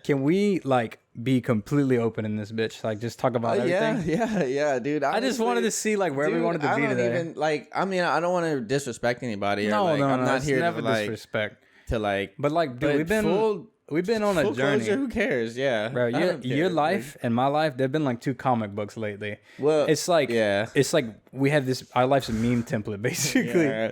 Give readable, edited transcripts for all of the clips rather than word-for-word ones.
Can we like be completely open in this bitch? Like just talk about everything. Yeah, dude. I just wanted to see like where we wanted to be today. Even like. I mean, I don't want to disrespect anybody. No, or, like, I'm not it's here never to like disrespect. to like. But like, dude, we've been on a journey. Closure, who cares? Yeah, Bro, your life and my life, they've been like two comic books lately. Well, it's like we have this. Our life's a meme template, basically. Yeah.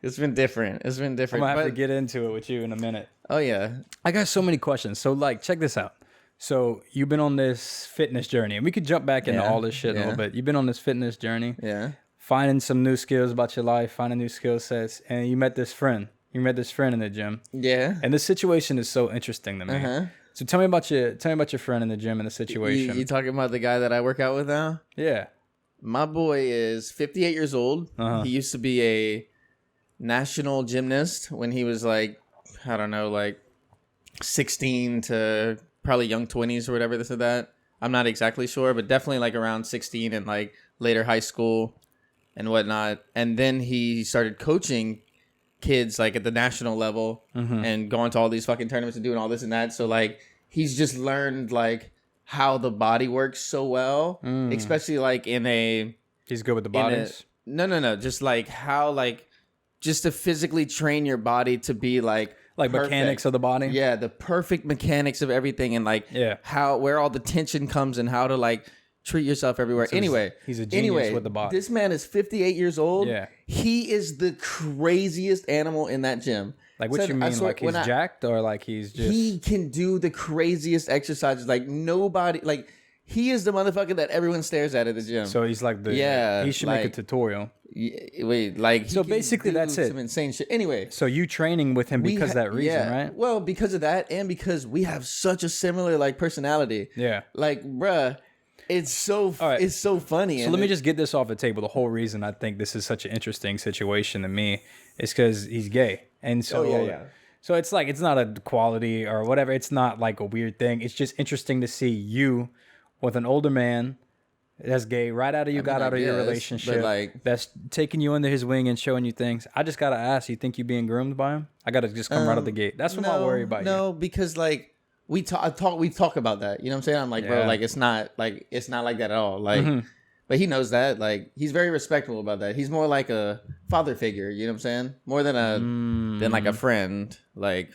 It's been different. I'm gonna have to get into it with you in a minute. Oh yeah, I got so many questions. So like, check this out. So you've been on this fitness journey, and we could jump back into all this shit in a little bit. You've been on this fitness journey. Yeah. Finding some new skills about your life, finding new skill sets, and you met this friend. You met this friend in the gym. Yeah. And this situation is so interesting to me. So tell me about your friend in the gym and the situation. You talking about the guy that I work out with now? Yeah. My boy is 58 years old. He used to be a national gymnast when he was like, I don't know, like 16 to probably young 20s or whatever this or that. I'm not exactly sure, but definitely like around 16 and like later high school and whatnot. And then he started coaching kids like at the national level and going to all these fucking tournaments and doing all this and that. So like he's just learned like how the body works so well, especially like he's good with the bodies. No, just like how like just to physically train your body to be like mechanics of the body. Yeah, the perfect mechanics of everything and like where all the tension comes and how to like treat yourself everywhere. So anyway, he's a genius with the body. This man is 58 years old. Yeah. He is the craziest animal in that gym. Like what you mean? Like he's jacked or like he's just... He can do the craziest exercises. Like nobody... Like he is the motherfucker that everyone stares at the gym. So he's like he should make a tutorial. Wait, like... So basically that's it. Some insane shit. Anyway. So you training with him because of that reason, right? Well, because of that and because we have such a similar like personality. Yeah. Like, bruh... It's so funny. So let me just get this off the table. The whole reason I think this is such an interesting situation to me is because he's gay, and so so it's like it's not a quality or whatever. It's not like a weird thing. It's just interesting to see you with an older man that's gay right out of your relationship, like, that's taking you under his wing and showing you things. I just gotta ask, you think you being groomed by him? I gotta just come right out the gate. That's what I worry about. No, because like. We talk about that. You know what I'm saying? I'm like, bro, like it's not like that at all. Like, but he knows that. Like, he's very respectful about that. He's more like a father figure. You know what I'm saying? More than like a friend. Like,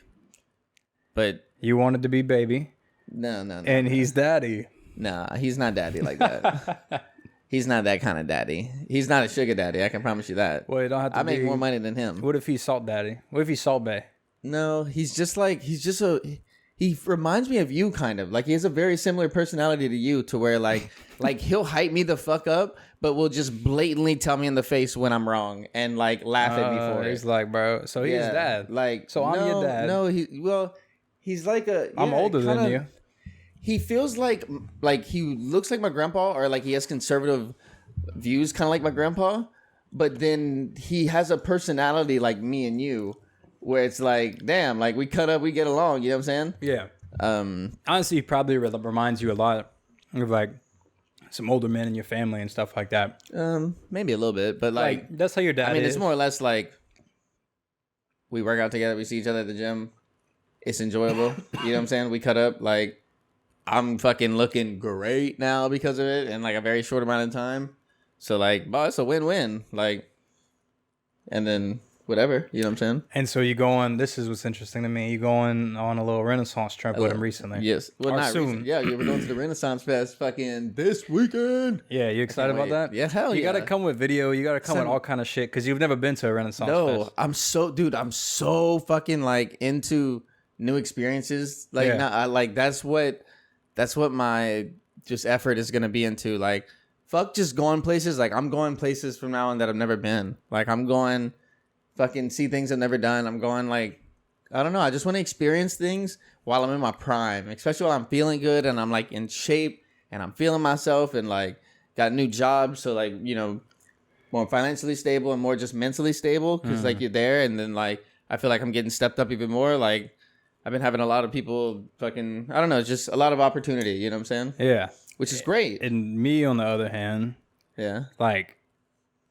but you wanted to be baby. No. And he's daddy. Nah, he's not daddy like that. He's not that kind of daddy. He's not a sugar daddy. I can promise you that. Well, you don't have to. I make more money than him. What if he's salt daddy? What if he's salt bae? No, he reminds me of you, kind of. Like, he has a very similar personality to you, to where, like he'll hype me the fuck up, but will just blatantly tell me in the face when I'm wrong and, like, laugh at me for it. He's like, bro, so he's dad. Like, so I'm your dad. No, he's like a... I'm older than you. He feels like he looks like my grandpa, or, like, he has conservative views, kind of like my grandpa, but then he has a personality like me and you, where it's like, damn, like we cut up, we get along. You know what I'm saying? Yeah. Honestly, he probably reminds you a lot of like some older men in your family and stuff like that. Maybe a little bit, but like that's how your dad is. I mean, it's more or less like we work out together, we see each other at the gym. It's enjoyable. You know what I'm saying? We cut up. Like, I'm fucking looking great now because of it in like a very short amount of time. So like, it's a win-win. Like, and then whatever, you know what I'm saying? And so you going, this is what's interesting to me, you going on a little Renaissance trip with him recently. Yes. Well, not soon. Recently. Yeah, you were going to the Renaissance Fest fucking this weekend. Yeah, you excited about that? Yeah, hell you yeah. You gotta come with video, you gotta come with all kind of shit, because you've never been to a Renaissance Fest. I'm so fucking like into new experiences. Like, that's what my just effort is gonna be into. Like, fuck just going places. Like, I'm going places from now on that I've never been. Like, I'm going... fucking see things I've never done. I'm going like, I don't know. I just want to experience things while I'm in my prime, especially while I'm feeling good and I'm like in shape and I'm feeling myself and like got a new job. So like, you know, more financially stable and more just mentally stable because like you're there. And then like, I feel like I'm getting stepped up even more. Like, I've been having a lot of people fucking, I don't know, just a lot of opportunity. You know what I'm saying? Yeah. Which is great. And me, on the other hand, like,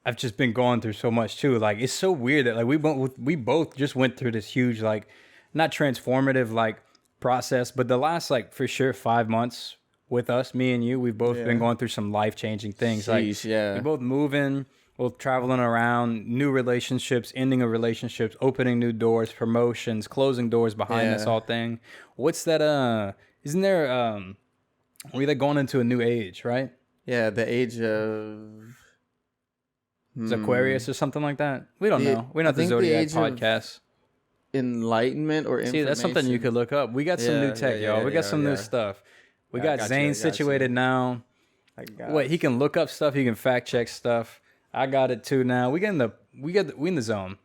I've just been going through so much too. Like, it's so weird that like we both just went through this huge, like, not transformative, like process. But the last, like, for sure 5 months with us, me and you, we've both been going through some life-changing things. Sheesh, like, we're both moving, both traveling around, new relationships, ending of relationships, opening new doors, promotions, closing doors behind this all thing. What's that? Isn't there? We're like going into a new age, right? Yeah, the age of It's Aquarius or something like that. We don't know. We're not the Zodiac podcast. Enlightenment or information. See, that's something you could look up. We got some new tech, y'all. We got some new stuff. We got Zane situated now. Wait, he can look up stuff. He can fact check stuff. I got it too now. We in the zone.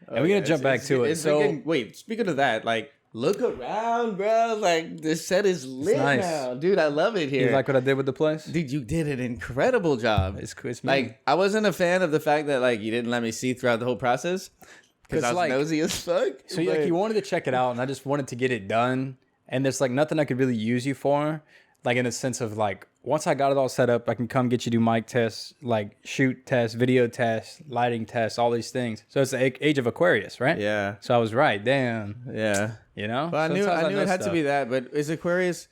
And we're gonna jump back to it. So wait, speaking of that, like, look around, bro. Like, the set is lit now, dude. I love it here. You like what I did with the place, dude? You did an incredible job. It's me. Like, I wasn't a fan of the fact that like you didn't let me see throughout the whole process because I was like, nosy as fuck. So like, you wanted to check it out, and I just wanted to get it done. And there's like nothing I could really use you for, like in a sense of like, once I got it all set up, I can come get you do mic tests, like shoot tests, video tests, lighting tests, all these things. So it's the age of Aquarius, right? Yeah. So I was right. Damn. Yeah. You know? Well, I knew it had to be that, but is Aquarius,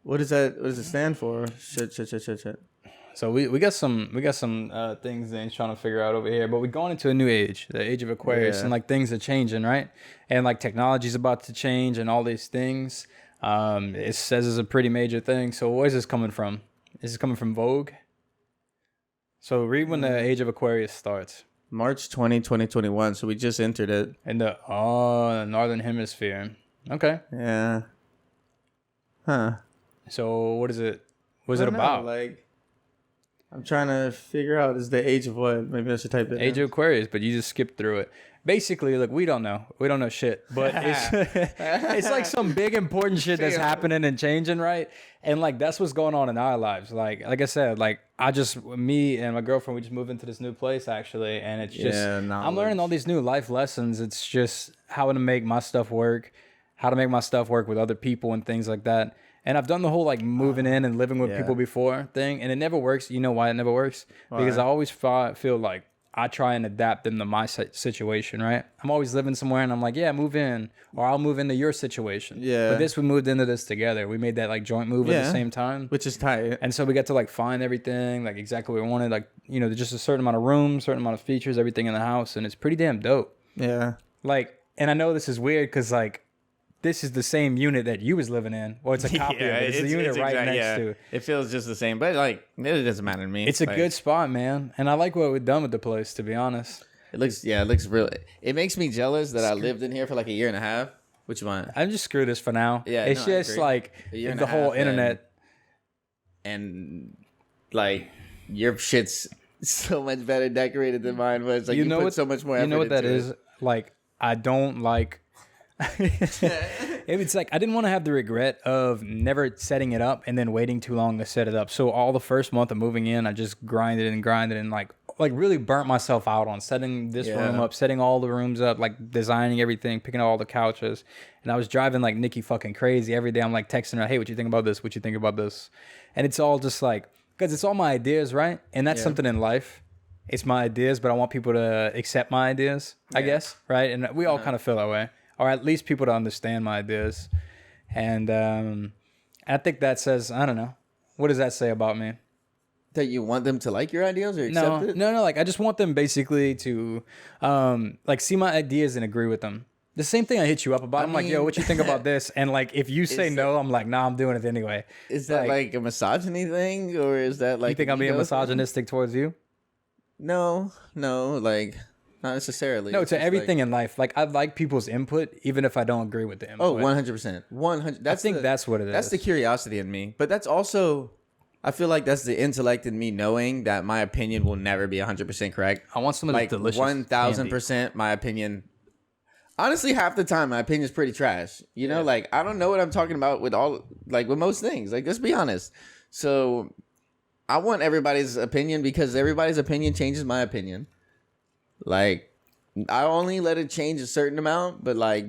what is that? What does it stand for? Shit. So we got some things Zane's trying to figure out over here, but we're going into a new age, the age of Aquarius, and like things are changing, right? And like technology's about to change and all these things. It says it's a pretty major thing. So where's this coming from? Is this coming from Vogue? So read when the age of Aquarius starts. March 20, 2021. So we just entered it. In the Northern Hemisphere. Okay. Yeah. Huh. So what is it? What is it about? Like, I'm trying to figure out, is the age of what? Maybe I should type it Age of Aquarius, but you just skipped through it. Basically, look, we don't know. We don't know shit. But it's like some big important shit that's happening and changing, right? And like that's what's going on in our lives. Like I said, like me and my girlfriend, we just moved into this new place actually, and it's just I'm learning all these new life lessons. It's just how to make my stuff work, how to make my stuff work with other people and things like that. And I've done the whole like moving in and living with people before thing, and it never works. You know why it never works? Because I always feel like I try and adapt them to my situation, right? I'm always living somewhere and I'm like, yeah, move in, or I'll move into your situation. Yeah. But we moved into this together. We made that like joint move at the same time. Which is tight. And so we got to like find everything, like exactly what we wanted. Like, you know, just a certain amount of rooms, certain amount of features, everything in the house. And it's pretty damn dope. Yeah. Like, and I know this is weird because like, this is the same unit that you was living in. Well, it's a copy of it. It's the unit right next to. It feels just the same, but like it doesn't matter to me. It's a good spot, man, and I like what we've done with the place. To be honest, it looks real. It makes me jealous that I lived in here for like a year and a half. Which one? I'm just screw this for now. Yeah, it's just like the whole internet, and like your shit's so much better decorated than mine was. Like you put so much more effort. You know what that is? It. Like I don't like. It's like I didn't want to have the regret of never setting it up and then waiting too long to set it up. So all the first month of moving in, I just grinded and like really burnt myself out on setting this room up, setting all the rooms up, like designing everything, picking up all the couches. And I was driving like Nikki fucking crazy every day. I'm like texting her, hey, what you think about this? What you think about this? And it's all just like, because it's all my ideas, right? And that's something in life. It's my ideas, but I want people to accept my ideas, I guess, right? And we all kind of feel that way. Or at least people to understand my ideas. And I think that says, I don't know. What does that say about me? That you want them to like your ideas or accept it? No. Like, I just want them basically to, like, see my ideas and agree with them. The same thing I hit you up about. I'm like, yo, what you think about this? And, like, if you say no, I'm like, nah, I'm doing it anyway. Is that, like a misogyny thing? Or is that, like... You think I'm being misogynistic towards you? No. Like... Not necessarily. No, to everything in life. Like, I like people's input, even if I don't agree with the input. Oh, 100%. 100. I think that's what it is. That's the curiosity in me. But that's also, I feel like that's the intellect in me knowing that my opinion will never be 100% correct. I want something like delicious. 1,000% my opinion. Honestly, half the time, my opinion is pretty trash. You know, like, I don't know what I'm talking about with most things. Like, let's be honest. So, I want everybody's opinion because everybody's opinion changes my opinion. Like, I only let it change a certain amount, but like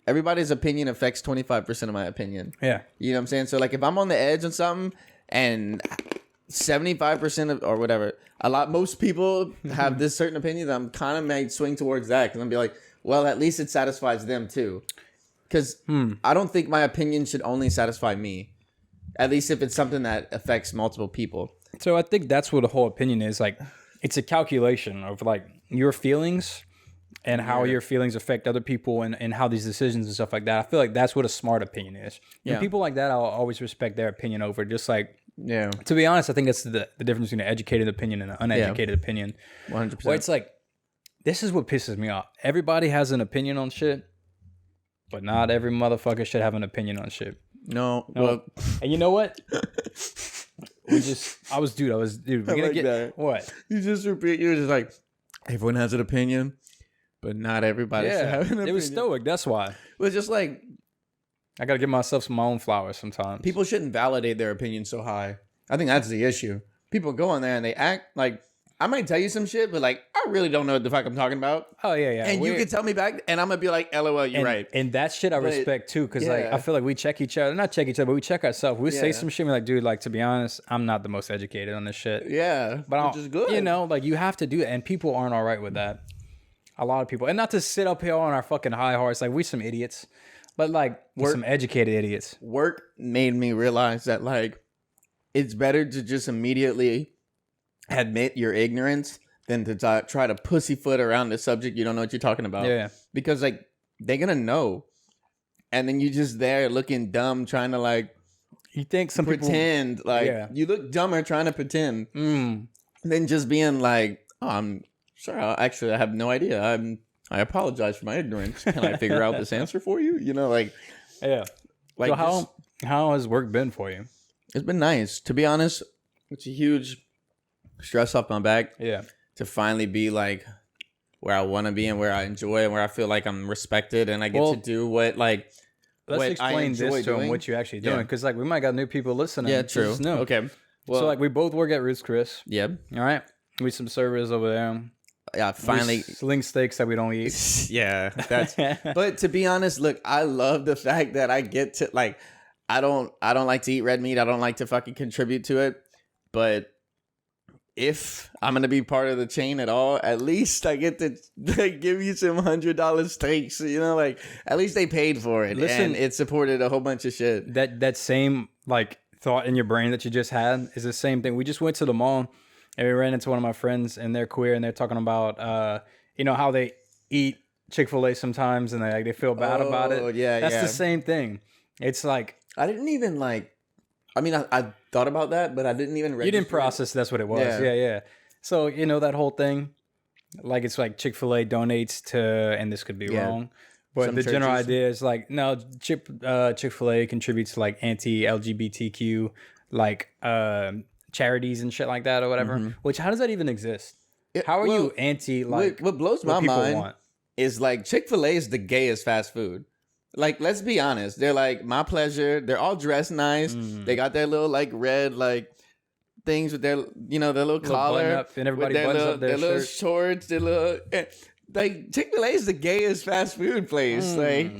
everybody's opinion affects 25% of my opinion. Yeah. You know what I'm saying? So like if I'm on the edge on something and 75% of, or whatever, most people have this certain opinion, that I'm kind of might swing towards that because I'm be like, well, at least it satisfies them too. Because I don't think my opinion should only satisfy me. At least if it's something that affects multiple people. So I think that's what the whole opinion is. Like, it's a calculation of like your feelings and how your feelings affect other people and how these decisions and stuff like that. I feel like that's what a smart opinion is. And people like that, I'll always respect their opinion over. Just like, to be honest, I think that's the difference between an educated opinion and an uneducated opinion. 100%. Where it's like, this is what pisses me off. Everybody has an opinion on shit, but not every motherfucker should have an opinion on shit. No. Well, and you know what? I was dude. We're gonna get that. What? You just repeat. You're just like, everyone has an opinion, but not everybody should have an opinion. It was stoic. That's why. It was just like, I gotta give myself my own flowers sometimes. People shouldn't validate their opinion so high. I think that's the issue. People go in there and they act like, I might tell you some shit, but like, I really don't know what the fuck I'm talking about. Oh, yeah. And you can tell me back, and I'm going to be like, LOL, you're right. And that shit I respect too, because like, I feel like we check each other. Not check each other, but we check ourselves. We say some shit, we're like, dude, like, to be honest, I'm not the most educated on this shit. Yeah, but which is good. You know, like, you have to do it, and people aren't all right with that. A lot of people. And not to sit up here on our fucking high horse, like, we some idiots. But like, we're some educated idiots. Work made me realize that like, it's better to just immediately admit your ignorance than to try to pussyfoot around the subject you don't know what you're talking about. Yeah. Because like, they're gonna know. And then you just there looking dumb trying to like, you think some pretend people, like you look dumber trying to pretend than just being like, oh, I'm sorry, actually I have no idea. I apologize for my ignorance. Can I figure out this answer for you? You know, like, yeah. Like, so how has work been for you? It's been nice, to be honest. It's a huge stress off my back. Yeah. To finally be like where I want to be and where I enjoy and where I feel like I'm respected and I get to do what like. Let's explain this to them, what you're actually doing, because like we might got new people listening. Yeah, true. No. Okay. Well, so like we both work at Ruth's Chris. Yep. All right. We some servers over there. Yeah, finally sling steaks that we don't eat. Yeah, that's. But to be honest, look, I love the fact that I get to like, I don't like to eat red meat. I don't like to fucking contribute to it, but if I'm gonna be part of the chain at all, at least I get to like, give you some $100 steaks. You know, like at least they paid for it. Listen, and it supported a whole bunch of shit. That same like thought in your brain that you just had is the same thing. We just went to the mall and we ran into one of my friends and they're queer and they're talking about you know how they eat Chick-fil-A sometimes and they feel bad about it. Yeah, that's the same thing. It's like I didn't even like. I mean, I thought about that, but I didn't even register. You didn't process that's what it was. Yeah. So, you know, that whole thing, like it's like Chick-fil-A donates to, and this could be wrong, but some the general idea is like, no, Chick-fil-A contributes to like anti-LGBTQ, like charities and shit like that or whatever, which how does that even exist? How are you anti, like, what blows my mind is like Chick-fil-A is the gayest fast food. Like, let's be honest. They're like, my pleasure. They're all dressed nice. They got their little like red like things with their, you know, their little collar. Up and everybody buttons up their little shorts. Their little like Chick-fil-A is the gayest fast food place. Like,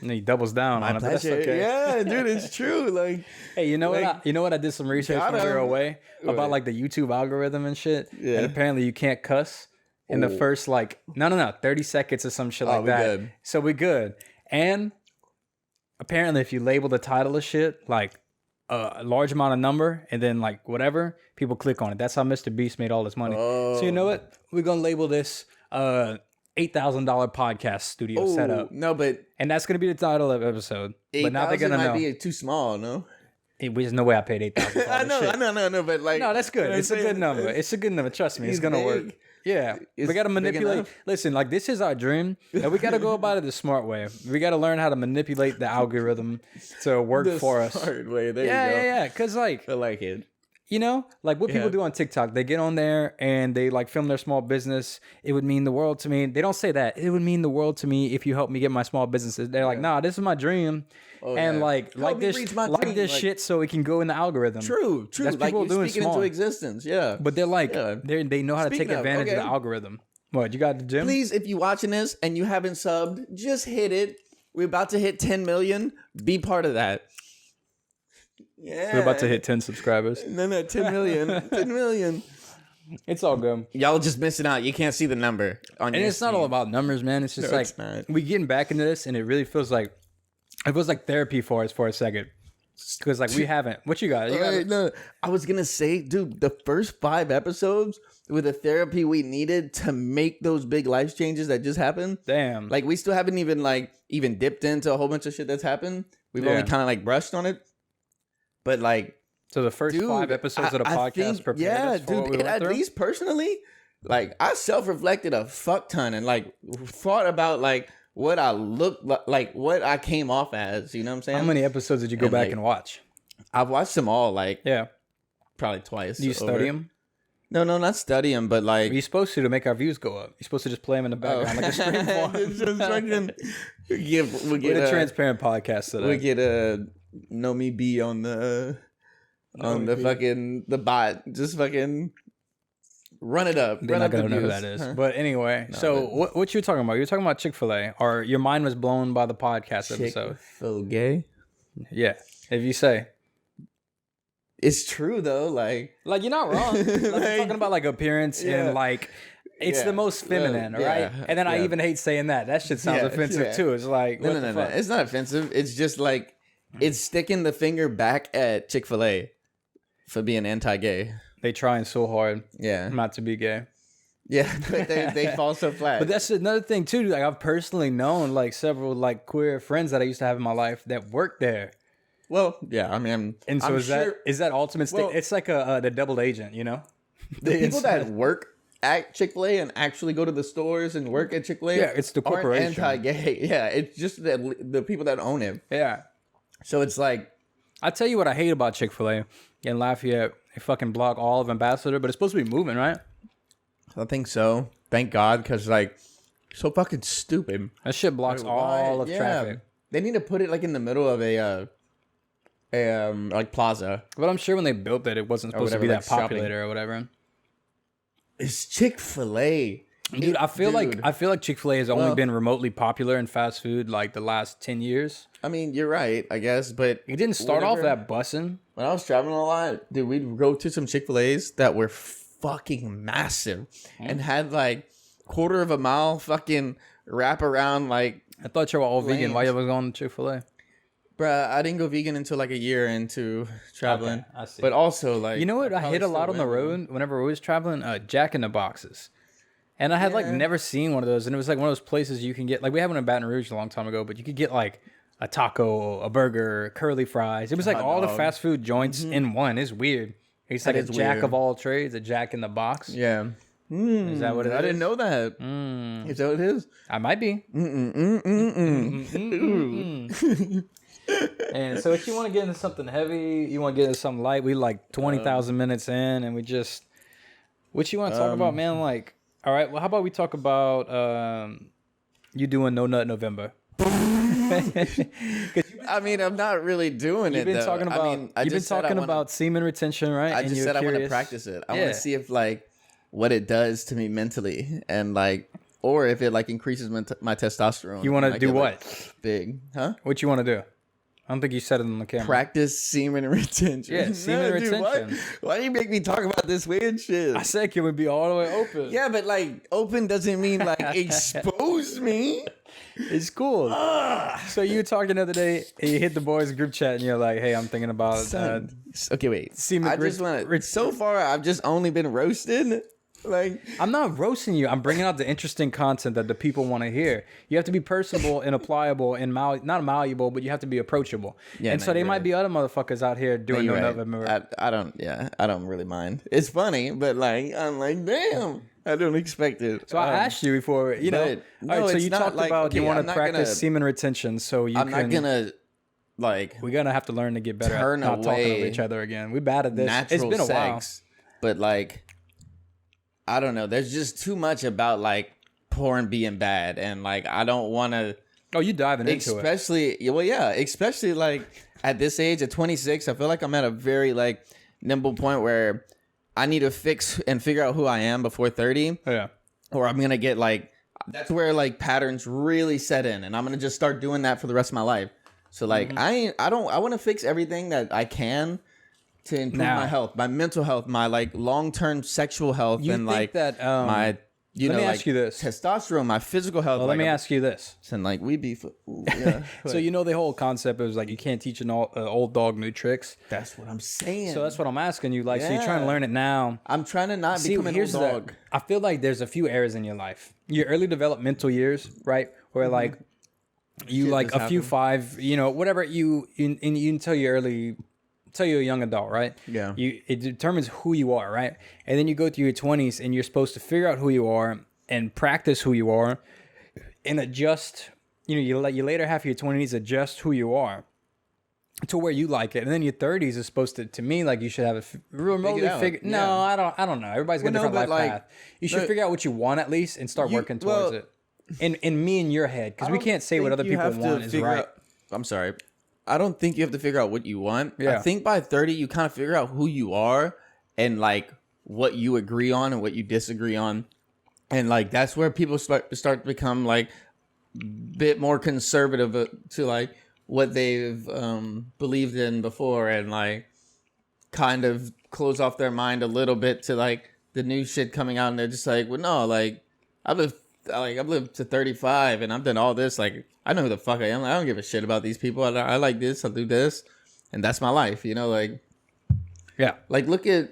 and he doubles down on it. But that's okay. Yeah, dude, it's true. Like, hey, you know like, what? I did some research when we were away about like the YouTube algorithm and shit. Yeah. And apparently you can't cuss in the first like 30 seconds or some shit like that. Good. So we good. And apparently, if you label the title of shit like a large amount of number and then like whatever, people click on it. That's how Mr. Beast made all this money. So you know what? We're gonna label this $8,000 podcast studio setup. No, and that's gonna be the title of the episode. But now they're gonna know. Might be too small, no? There's no way I paid $8,000. I know, but like, no, that's good. It's a good number. It's a good number. Trust me, it's gonna work. Yeah, we got to manipulate. Listen, like this is our dream, and we got to go about it the smart way. We got to learn how to manipulate the algorithm to work for us. Smart way. There you go. Yeah. Because like, I like it. You know, like what people do on TikTok, they get on there and they like film their small business. It would mean the world to me. They don't say that. It would mean the world to me if you help me get my small businesses. They're like, nah, this is my dream. And like this shit so it can go in the algorithm. True. That's like people doing speaking into existence. Yeah. But they're like, they know how to take advantage of the algorithm. What, you got the gym? Please, if you're watching this and you haven't subbed, just hit it. We're about to hit 10 million. Be part of that. Yeah. We're about to hit 10 subscribers. No, 10 million. 10 million. It's all good. Y'all just missing out. You can't see the number on your And it's not all about numbers, man. It's just we getting back into this, and it really feels like It was like therapy for us for a second. Because like we haven't. What you got? No, I was gonna say, dude, the first 5 episodes were the therapy we needed to make those big life changes that just happened. Damn. Like we still haven't even dipped into a whole bunch of shit that's happened. We've only kind of like brushed on it. But like, so the first 5 episodes of the podcast prepared us for what we went through? At least personally, like I self-reflected a fuck ton and like thought about like what I looked like, what I came off as. You know what I'm saying? How many episodes did you go back and watch? I've watched them all, like probably twice. Do you study them? No, not study them, but like you're supposed to make our views go up. You're supposed to just play them in the background like a stream form. We'll get a transparent podcast today. We get a know me be on the fucking the bot. Just fucking run it up. They're not gonna know who that is. Huh? But anyway, what you were talking about? You were talking about Chick-fil-A, or your mind was blown by the podcast episode. Chick-fil-A? Yeah, if you say. It's true though, like you're not wrong. Like, you're talking about like appearance and like it's the most feminine, right? And then I even hate saying that. That shit sounds offensive too. It's like no. It's not offensive. It's just like it's sticking the finger back at Chick-fil-A for being anti-gay. They trying so hard, not to be gay. Yeah, but they fall so flat. But that's another thing too. Like I've personally known like several like queer friends that I used to have in my life that worked there. Well, yeah, I mean, and so is that ultimate? It's like the double agent, you know. The people that work at Chick-fil-A and actually go to the stores and work at Chick-fil-A, it's the corporation. Aren't anti-gay. Yeah, it's just that the people that own it. Yeah. So it's like, I tell you what I hate about Chick-fil-A in Lafayette. They fucking block all of Ambassador, but it's supposed to be moving, right? I think so. Thank God, because like, so fucking stupid. That shit blocks all of traffic. They need to put it like in the middle of a like plaza. But I'm sure when they built it wasn't supposed to be that popular or whatever. It's Chick-fil-A. Dude, I feel like Chick-fil-A has only been remotely popular in fast food like the last 10 years. I mean, you're right, I guess, but it didn't start off that bussin'. When I was traveling a lot, dude, we'd go to some Chick-fil-A's that were fucking massive and had like 1/4 of a mile fucking wrap around like. I thought you were all vegan. Why you was going to Chick-fil-A? Bruh, I didn't go vegan until like a year into traveling. Okay, I see. But also like, you know what? I hit a lot on the road whenever we was traveling. Jack in the Boxes, and I had like never seen one of those, and it was like one of those places you can get like we had one in Baton Rouge a long time ago, but you could get like a taco, a burger, curly fries. It was like all the fast food joints in one. It's weird. It's like a Jack of all trades, a Jack in the Box. Yeah. Is that what it is? I didn't know that. Is that what it is? I might be. And so if you want to get into something heavy, you want to get into something light, we like 20,000 minutes in and we just, what you want to talk about, man? Like, all right, well, how about we talk about you doing No Nut November? I mean, I'm not really doing it. You've been talking about, you've been talking about semen retestosterone, right? I just said I want to practice it. I want to see if like what it does to me mentally and like, or if it like increases my testosterone. You want to do what? Like, big, huh? What you want to do? I don't think you said it on the camera. Practice semen retention. Yeah, semen retention. Why do you make me talk about this weird shit? I said can we be all the way open? Yeah, but like open doesn't mean like expose me. It's cool. So you were talking the other day, and you hit the boys group chat, and you're like, "Hey, I'm thinking about." Okay, wait. Semen. I just want to. So far, I've just only been roasted. Like, I'm not roasting you. I'm bringing out the interesting content that the people want to hear. You have to be personable and applicable and not malleable, but you have to be approachable. Yeah, and so they might be other motherfuckers out here doing no November. I don't really mind. It's funny, but like I'm like, damn, I don't expect it. So I asked you before, you know. No, all right, so you talked like, about you want to practice semen retention, so you I'm not gonna like. We're gonna have to learn to get better at not talking to each other again. We bad at this. It's been a while, but like. I don't know. There's just too much about like porn being bad, and like I don't want to. Oh, you diving into it? Especially like at this age, at 26, I feel like I'm at a very like nimble point where I need to fix and figure out who I am before 30. Yeah. Or I'm gonna get like that's where like patterns really set in, and I'm gonna just start doing that for the rest of my life. So like I want to fix everything that I can. To improve my health, my mental health, my like long-term sexual health, and like that, my Let me ask you this. Testosterone, my physical health. Well, let me ask you this. And like we be, yeah. So the whole concept is like you can't teach an old dog new tricks. That's what I'm saying. So that's what I'm asking you. Like, so you're trying to learn it now. I'm trying to not become an old dog. I feel like there's a few areas in your life, your early developmental years, right, where like you like a few 5, whatever you until you're a young adult, right? Yeah. It determines who you are, right? And then you go through your 20s and you're supposed to figure out who you are and practice who you are and adjust, you later half of your 20s adjust who you are to where you like it. And then your 30s is supposed to me, like you should have a remotely figure. No, I don't know. Everybody's got a different life path. You should figure out what you want at least and start working towards it. In me in your head, because we can't say what other people want is right. I'm sorry. I don't think you have to figure out what you want. Yeah. I think by 30, you kind of figure out who you are and like what you agree on and what you disagree on. And like, that's where people start to become like a bit more conservative to like what they've believed in before and like kind of close off their mind a little bit to like the new shit coming out. And they're just like, well, no, like I've lived to 35 and I've done all this. Like, I know who the fuck I am. I don't give a shit about these people. I like this. I'll do this. And that's my life, like. Yeah. Like, look at,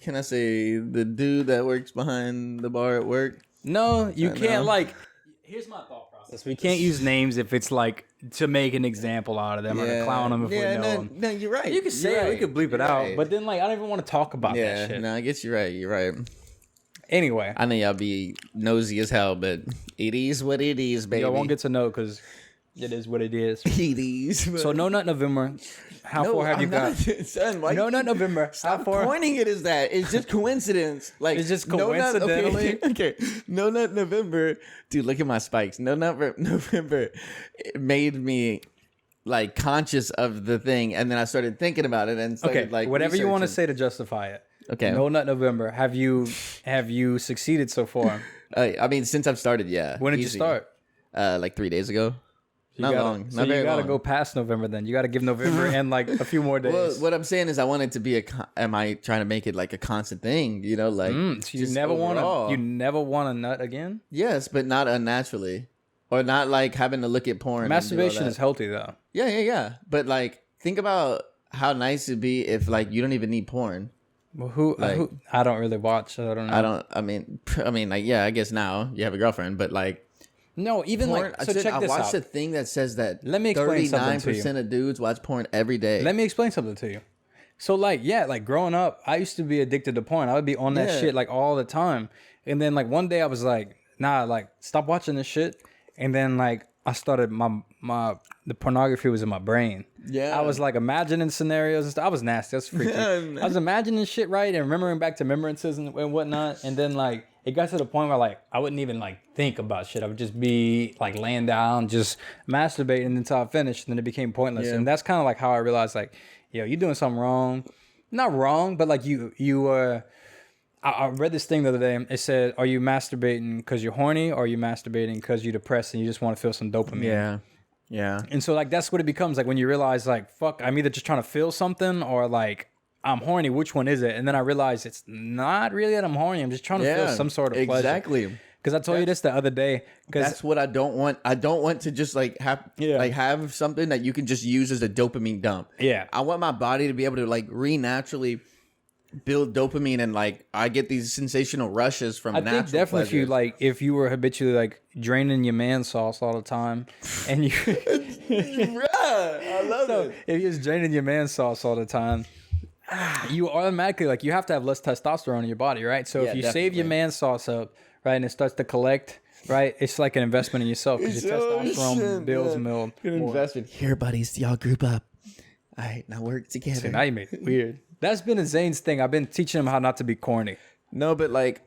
can I say, the dude that works behind the bar at work? No, you can't, like, here's my thought process. We can't use names if it's, like, to make an example out of them or to clown them if we know them. No, you're right. You can say it. We could bleep it out. But then, like, I don't even want to talk about that shit. No, I guess you're right. You're right. Anyway. I know y'all be nosy as hell, but it is what it is, baby. Y'all won't get to know because it is what it is. It is. So, No Nut November. How far have you got? Son, No Nut November. Stop pointing it as that. It's just coincidence. Like, it's just coincidentally. Okay. No Nut November. Dude, look at my spikes. No Nut November. It made me like conscious of the thing, and then I started thinking about it and started like whatever you want to say to justify it. Okay. No Nut November. Have you succeeded so far? I mean, since I've started, yeah. When did you start? Like 3 days ago. Not long. So you gotta go past November then. You gotta give November and like a few more days. Well, what I'm saying is I want it to be am I trying to make it like a constant thing? Like so you never want to nut again? Yes, but not unnaturally. Or not like having to look at porn. Masturbation is healthy though. Yeah. But like think about how nice it'd be if like you don't even need porn. Well, who I don't really watch. So I don't know. I mean like yeah, I guess now you have a girlfriend, but like no, even porn, like so. Check this out. I watched a thing that says that. Let me explain something to you. 39% of dudes watch porn every day. Let me explain something to you. So like like growing up, I used to be addicted to porn. I would be on that shit like all the time, and then like one day I was like, nah, like stop watching this shit, and then like I started the pornography was in my brain. Yeah, I was like imagining scenarios and stuff. I was nasty. I was freaky. I was imagining shit right and remembering back to remembrances and whatnot, and then like. It got to the point where like I wouldn't even like think about shit. I would just be like laying down, just masturbating until I finished, and then it became pointless. Yeah. And that's kind of like how I realized like, you're doing something wrong. Not wrong, but like I read this thing the other day. It said, "Are you masturbating because you're horny, or are you masturbating because you're depressed and you just want to feel some dopamine?" Yeah. And so like that's what it becomes like when you realize like, fuck, I'm either just trying to feel something or like. I'm horny. Which one is it? And then I realized it's not really that I'm horny. I'm just trying to feel some sort of pleasure. Exactly. Because I told you this the other day. That's what I don't want. I don't want to just like have something that you can just use as a dopamine dump. Yeah. I want my body to be able to like naturally build dopamine and like I get these sensational rushes from natural think definitely pleasures. if you were habitually like draining your man sauce all the time and you I love it. If you're just draining your man sauce all the time, you automatically like you have to have less testosterone in your body, right? So if you save your man sauce up, right, and it starts to collect, right, it's like an investment in yourself because your testosterone builds more. Good investment. Here, buddies, y'all group up. All right, now work together. See, now you made it weird. That's been a Zane's thing. I've been teaching him how not to be corny. No, but like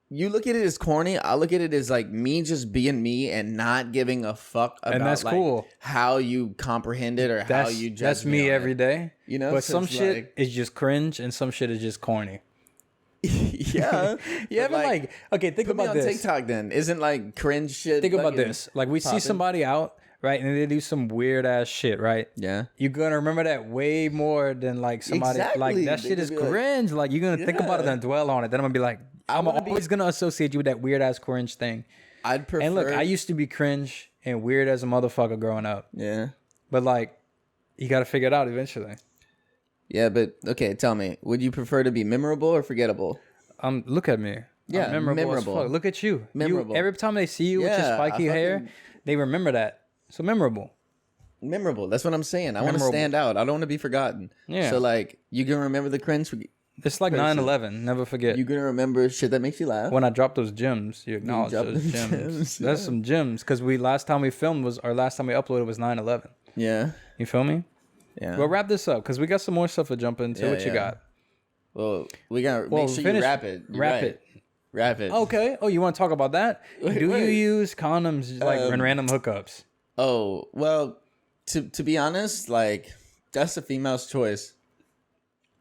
you look at it as corny. I look at it as like me just being me and not giving a fuck about and that's like, cool. How you comprehend it or how you judge That's me every day. But some shit is just cringe and some shit is just corny. Yeah. You ever like okay, think put about me on this. TikTok then. Isn't like cringe shit. Think about this. Like we see somebody out, right? And they do some weird ass shit, right? Yeah. You're gonna remember that way more than like somebody like that shit is cringe. Like you're gonna think about it and dwell on it. Then I'm gonna be like, I'm always gonna associate you with that weird ass cringe thing. I'd prefer. And look, I used to be cringe and weird as a motherfucker growing up. Yeah. But like, you gotta figure it out eventually. Yeah, but okay, tell me, would you prefer to be memorable or forgettable? Look at me. Yeah, memorable. Look at you. Memorable. Every time they see you with your spiky hair, they remember that. So memorable. Memorable. That's what I'm saying. I want to stand out. I don't want to be forgotten. Yeah. So like, you gonna remember the cringe? It's like 9/11. Never forget. You gonna remember shit that makes you laugh? When I dropped those gems, you acknowledge those gems. That's some gems. Because last time we uploaded was 9/11. Yeah. You feel me? Yeah. We'll wrap this up because we got some more stuff to jump into. What you got? Well, we gotta make sure you wrap it. Wrap it. Okay. Oh, you want to talk about that? Do you use condoms like in random hookups? Oh, well, to be honest, like that's the female's choice.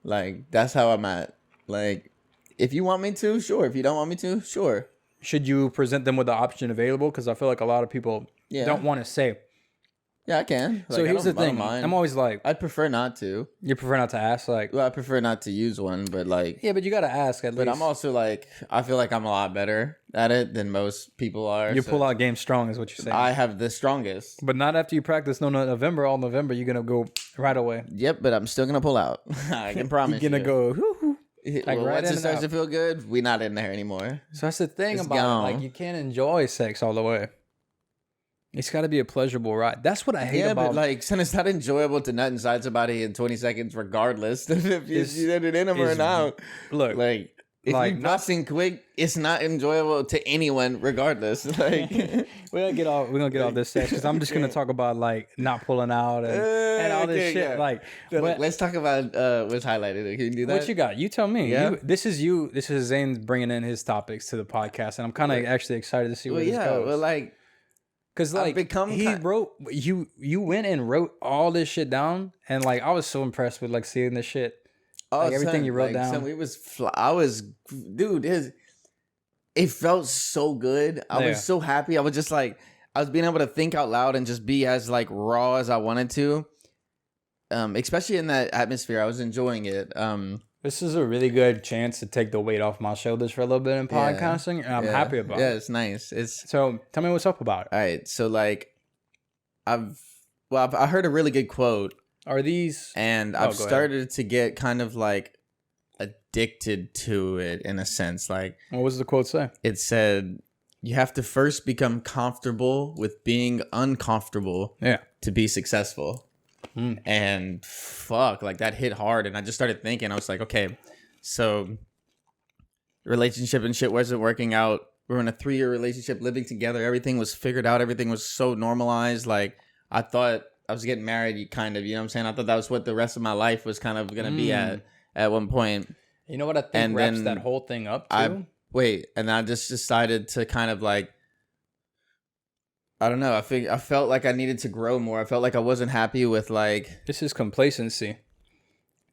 Like that's how I'm at. Like, if you want me to, sure. If you don't want me to, sure. Should you present them with the option available? Because I feel like a lot of people don't want to say. Yeah, I can. So here's the thing. I'm always like, I'd prefer not to. You prefer not to ask? Like, well, I prefer not to use one, but like, yeah, but you gotta ask at least. But I'm also like, I feel like I'm a lot better at it than most people are. You pull out game strong, is what you're saying. I have the strongest, but not after you practice. No, November, all November, you're gonna go right away. Yep, but I'm still gonna pull out. I can promise. You're gonna go. Hoo-hoo. Like well, once it starts to feel good, we're not in there anymore. So that's the thing about it. Like, you can't enjoy sex all the way. It's got to be a pleasurable ride. That's what I hate about. Yeah, but like, son, it's not enjoyable to nut inside somebody in 20 seconds, regardless if you did it in them or not. Look, like if you busting quick, it's not enjoyable to anyone, regardless. Like we're gonna get off this sex because I'm just gonna talk about like not pulling out and all this shit. Yeah. Like, let's talk about what's highlighted. Can you do that? What you got? You tell me. Yeah. This is Zane bringing in his topics to the podcast, and I'm kind of actually excited to see where this goes. Well, like. Cause like you went and wrote all this shit down, and like I was so impressed with like seeing this shit, like everything you wrote down. Dude, it felt so good. I was so happy. I was just like, I was being able to think out loud and just be as like raw as I wanted to. Especially in that atmosphere, I was enjoying it. This is a really good chance to take the weight off my shoulders for a little bit in podcasting, and I'm happy about it. Yeah, it's nice. So tell me what's up about it. All right, so like, I heard a really good quote. Are these? And I've started to get kind of like addicted to it in a sense. Like, what was the quote say? It said, "You have to first become comfortable with being uncomfortable, to be successful." And fuck, like that hit hard, and I just started thinking. I was like, okay, so relationship and shit wasn't working out. We were in a 3-year relationship, living together. Everything was figured out. Everything was so normalized. Like, I thought I was getting married, kind of. You know what I'm saying? I thought that was what the rest of my life was kind of gonna be at one point. You know what I think wraps that whole thing up too? And I just decided to kind of like, I don't know. I felt like I needed to grow more. I felt like I wasn't happy with like. This is complacency.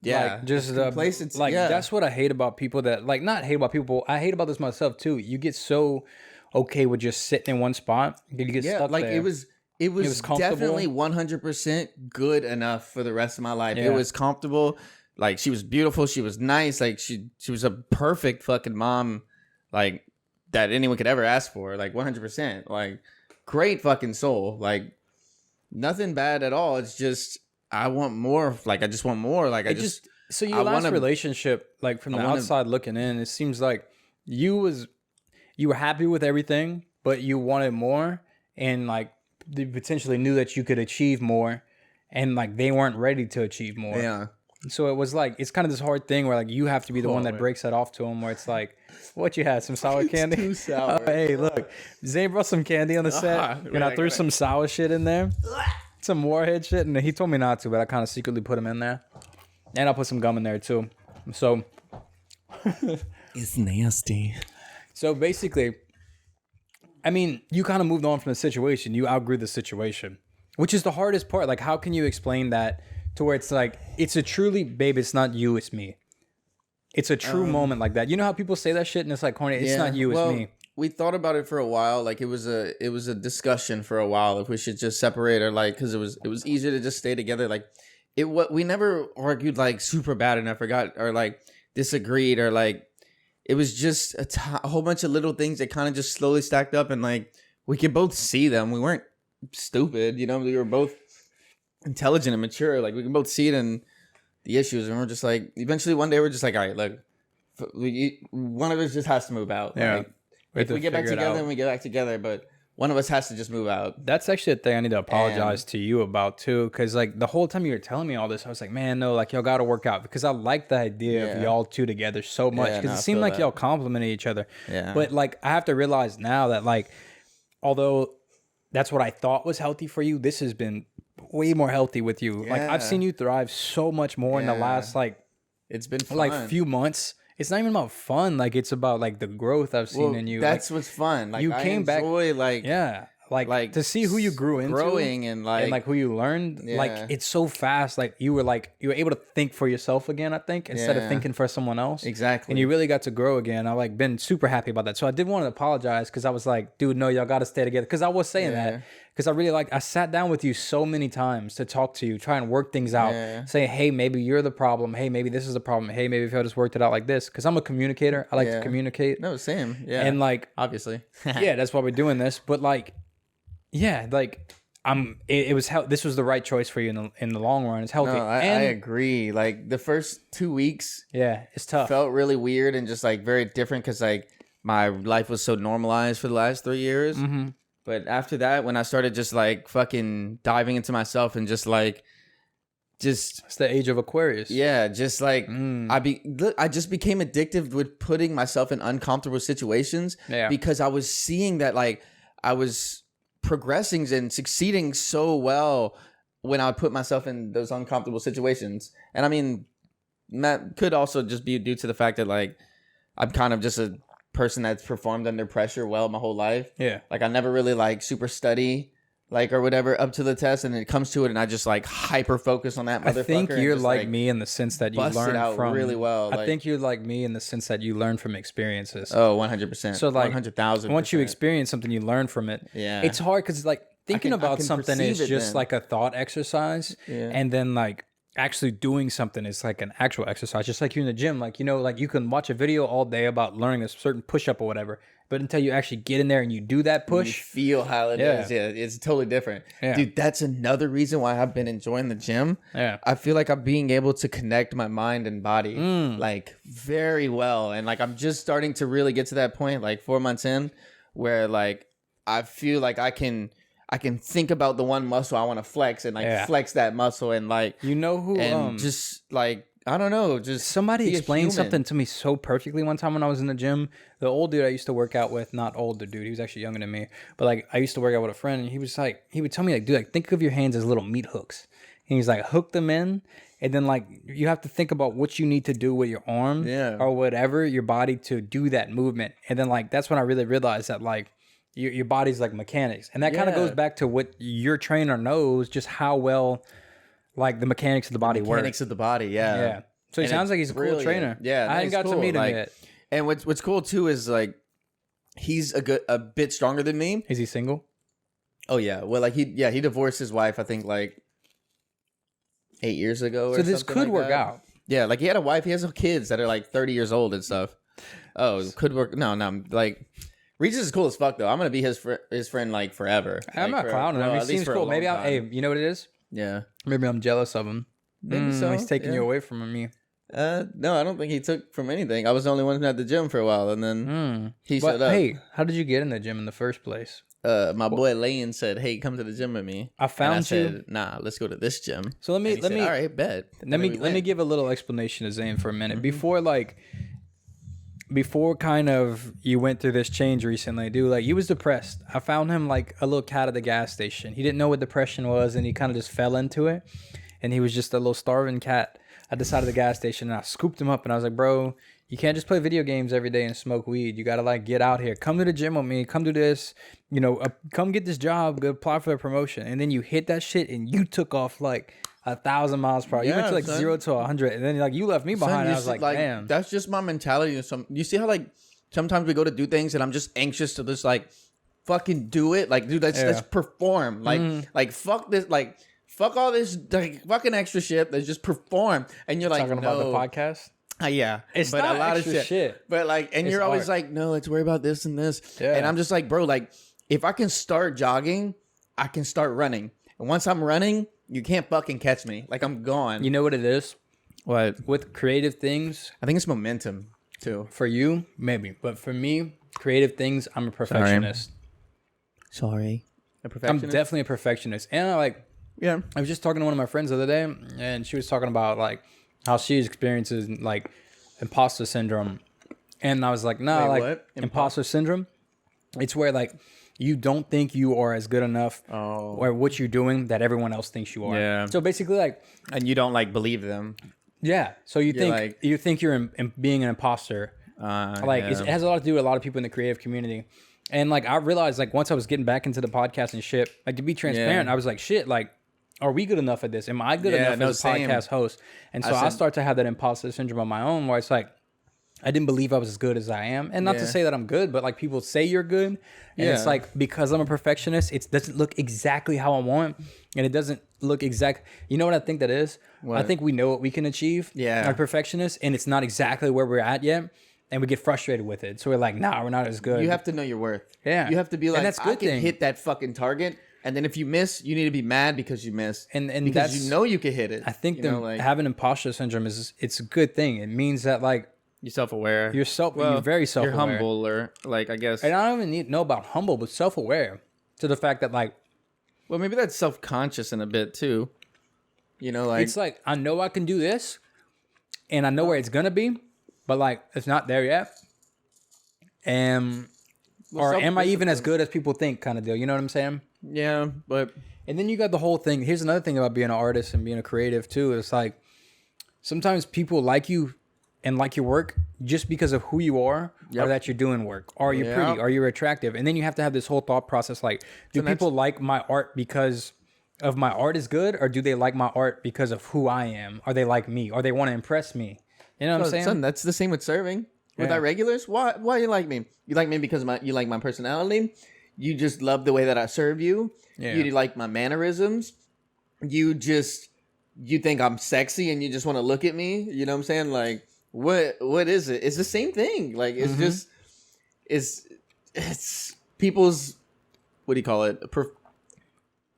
Yeah, like, just complacency. Like that's what I hate about people. That like not hate about people. I hate about this myself too. You get so okay with just sitting in one spot. You get stuck like there. It was definitely 100% good enough for the rest of my life. Yeah. It was comfortable. Like, she was beautiful. She was nice. Like, she was a perfect fucking mom, like, that anyone could ever ask for. Like, 100%. Like, great fucking soul. Like, nothing bad at all. It's just, I want more. Like, I just want more. Like, So your last relationship, like, from the outside looking in, it seems like you were happy with everything, but you wanted more, and, like, they potentially knew that you could achieve more, and, like, they weren't ready to achieve more. Yeah. So it was like, it's kind of this hard thing where, like, you have to be the one that breaks that off to them, where it's like, what you had? Some sour candy? Too sour. Oh, hey, look. Zane brought some candy on the set, and I threw some sour shit in there. Some Warhead shit, and he told me not to, but I kind of secretly put him in there. And I put some gum in there, too. So. It's nasty. So, basically, I mean, you kind of moved on from the situation. You outgrew the situation, which is the hardest part. Like, how can you explain that to where it's like, it's a truly, babe, it's not you, it's me. It's a true moment like that. You know how people say that shit and it's like corny? It's not you, it's me. we thought about it for a while. Like it was a discussion for a while if we should just separate or like because it was easier to just stay together. Like we never argued like super bad and I forgot or like disagreed or like it was just a whole bunch of little things that kind of just slowly stacked up and like we could both see them. We weren't stupid, you know. We were both intelligent and mature. Like we can both see it in the issues, and we're just like eventually one day we're just like, all right, look, one of us just has to move out. Yeah. Like, if we get back together, then we get back together, but one of us has to just move out. That's actually a thing I need to apologize to you about too, because like the whole time you were telling me all this, I was like, man, no, like y'all got to work out because I like the idea of y'all two together so much because it seemed like y'all complimented each other. Yeah. But like I have to realize now that like, although that's what I thought was healthy for you, this has been way more healthy with you. Like I've seen you thrive so much more in the last like it's been fun. Like few months. It's not even about fun. Like it's about like the growth I've seen in you. That's like, what's fun. Like you came back, like like to see who you grew into, growing and like who you learned. Yeah. Like it's so fast. Like you were able to think for yourself again. I think instead of thinking for someone else. Exactly. And you really got to grow again. I like been super happy about that. So I did want to apologize because I was like, dude, no, y'all got to stay together. Because I was saying that. Because I really I sat down with you so many times to talk to you, try and work things out. Say, hey, maybe you're the problem. Hey, maybe this is the problem. Hey, maybe if I just worked it out like this. Because I'm a communicator. I like to communicate. No, same. Yeah. And like, obviously. Yeah, that's why we're doing this. But like, yeah, like it was this was the right choice for you in the long run. It's healthy. No, I agree. Like the first 2 weeks, it's tough. Felt really weird and just like very different because like my life was so normalized for the last 3 years. Mm-hmm. But after that, when I started just like fucking diving into myself and just like, it's the age of Aquarius. Yeah, just like I just became addicted with putting myself in uncomfortable situations. Yeah, because I was seeing that like I was progressing and succeeding so well when I would put myself in those uncomfortable situations. And I mean, that could also just be due to the fact that like I'm kind of just a person that's performed under pressure well my whole life. Yeah. Like I never really like super study like or whatever up to the test and it comes to it and I just like hyper focus on that motherfucker. I think you're like me in the sense that you learn from really well. I think you're like me in the sense that you learn from experiences. Oh, 100%. So like 100,000%. Once you experience something, you learn from it. Yeah. It's hard because like thinking about something is just like a thought exercise. Yeah. And then like actually doing something is like an actual exercise, just like you in the gym. Like, you know, like you can watch a video all day about learning a certain push-up or whatever, but until you actually get in there and you do that push, you feel how it is. Yeah, it's totally different. Yeah. Dude, that's another reason why I've been enjoying the gym. Yeah. I feel like I'm being able to connect my mind and body like very well. And like I'm just starting to really get to that point, like 4 months in, where like I feel like I can think about the one muscle I want to flex and like flex that muscle and like, you know who, and just like, I don't know, just somebody explained something to me so perfectly one time when I was in the gym. The old dude I used to work out with, not older dude, he was actually younger than me, but like I used to work out with a friend and he was like, he would tell me like, dude, like think of your hands as little meat hooks. And he's like, hook them in. And then like, you have to think about what you need to do with your arm or whatever, your body to do that movement. And then like, that's when I really realized that like, your body's like mechanics, and that kind of goes back to what your trainer knows, just how well like the mechanics of the body work. Mechanics of the body, yeah. So he sounds like he's a cool trainer. Yeah, I ain't got to meet him yet. And what's cool too is like he's a bit stronger than me. Is he single? Oh yeah, well like he divorced his wife I think like 8 years ago. So this could work out. Yeah, like he had a wife. He has kids that are like 30 years old and stuff. Oh, it could work. No, like. Regis is cool as fuck though. I'm gonna be his friend like forever. I'm like, not clowning him. He seems cool. Maybe hey, you know what it is? Yeah. Maybe I'm jealous of him. Maybe so. He's taking you away from me. No, I don't think he took from anything. I was the only one at the gym for a while, and then he showed up. Hey, how did you get in the gym in the first place? My boy Lane said, "Hey, come to the gym with me." I found you. Said, "Nah, let's go to this gym." So let me. All right, bet. Let me give a little explanation to Zane for a minute before kind of you went through this change recently, dude, like he was depressed. I found him like a little cat at the gas station. He didn't know what depression was and he kind of just fell into it. And he was just a little starving cat at the side of the gas station. And I scooped him up and I was like, bro, you can't just play video games every day and smoke weed. You got to like get out here. Come to the gym with me. Come do this. You know, come get this job. Go apply for a promotion. And then you hit that shit and you took off like 1,000 miles per hour. You went to like 0 to 100, and then like you left me behind. And I was like, damn. That's just my mentality. You see how like sometimes we go to do things and I'm just anxious to just like fucking do it. Like, dude, let's perform. Like fuck this. Like, fuck all this like, fucking extra shit. Let's just perform. And you're like, talking about the podcast. Yeah, it's but not a lot extra of shit. But like, and it's you're always art. like, no, let's worry about this and this. Yeah. And I'm just like, bro, like, if I can start jogging, I can start running. And once I'm running, you can't fucking catch me. Like, I'm gone. You know what it is? What? With creative things, I think it's momentum too. For you, maybe, but for me, creative things, I'm a perfectionist. Sorry. A perfectionist? I'm definitely a perfectionist, and I was just talking to one of my friends the other day, and she was talking about like how she experiences like imposter syndrome, and I was like, nah, like what? Imposter syndrome. It's where like you don't think you are as good enough or what you're doing that everyone else thinks you are. Yeah. So basically, like, and you don't like believe them. Yeah. So you think you're being an imposter. It has a lot to do with a lot of people in the creative community. And like I realized like once I was getting back into the podcast and shit, like to be transparent, I was like, shit, like, are we good enough at this? Am I good enough as a podcast host? And so I start to have that imposter syndrome on my own where it's like, I didn't believe I was as good as I am. And not to say that I'm good, but like people say you're good. And it's like, because I'm a perfectionist, it doesn't look exactly how I want. And it doesn't look exact. You know what I think that is? What? I think we know what we can achieve. Yeah. I'm a perfectionist and it's not exactly where we're at yet. And we get frustrated with it. So we're like, nah, we're not as good. You have to know your worth. Yeah. You have to be like, that's I can hit that fucking target. And then if you miss, you need to be mad because you missed. And because you know you can hit it. I think having imposter syndrome it's a good thing. It means that like, you're self-aware. You're very self-aware. You're humble, or like I guess. And I don't even know about humble, but self-aware to the fact that like, well, maybe that's self-conscious in a bit too. You know, like it's like I know I can do this, and I know where it's gonna be, but like it's not there yet. Or am I even as good as people think? Kind of deal. You know what I'm saying? Yeah, but and then you got the whole thing. Here's another thing about being an artist and being a creative too. It's like sometimes people like you and like your work just because of who you are or that you're doing work. Are you pretty? Are you attractive? And then you have to have this whole thought process like, do people like my art because of my art is good? Or do they like my art because of who I am? Are they like me? Or they want to impress me? You know what I'm saying? Son, that's the same with serving. With our regulars, why you like me? You like me because you like my personality? You just love the way that I serve you? Yeah. You like my mannerisms? You think I'm sexy and you just want to look at me? You know what I'm saying? Like, what is it? It's the same thing. Like it's just it's people's, what do you call it?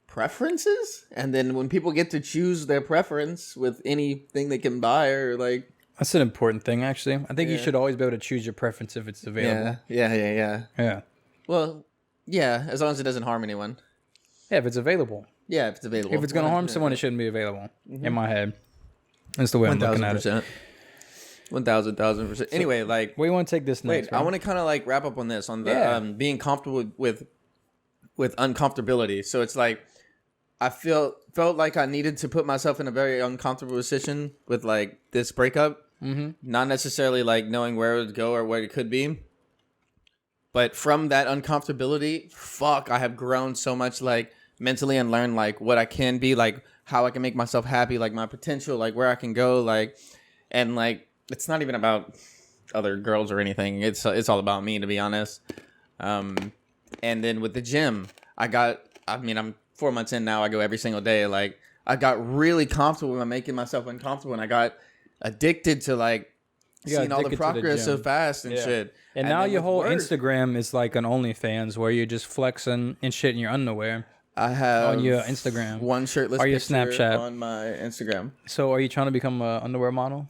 Preferences. And then when people get to choose their preference with anything they can buy, or like, that's an important thing actually. I think you should always be able to choose your preference if it's available. Yeah. Well, yeah, as long as it doesn't harm anyone. Yeah, if it's available. Yeah, if it's available. If it's gonna harm someone, it shouldn't be available. In my head, that's the way I'm looking at it. 1,000%. Anyway, like, where you want to take this next? Wait, I want to kind of like wrap up on this, on the being comfortable with uncomfortability. So it's like I felt like I needed to put myself in a very uncomfortable position with like this breakup. Not necessarily like knowing where it would go or what it could be, but from that uncomfortability, I have grown so much, like mentally, and learned like what I can be, like how I can make myself happy, like my potential, like where I can go, like, and like it's not even about other girls or anything. It's all about me, to be honest. And then with the gym, I'm 4 months in now. I go every single day. Like I got really comfortable with making myself uncomfortable, and I got addicted to like seeing all the progress so fast and shit. And now your whole Instagram is like an OnlyFans where you're just flexing and shit in your underwear. I have on your Instagram one shirtless or your picture Snapchat on my Instagram. So are you trying to become an underwear model?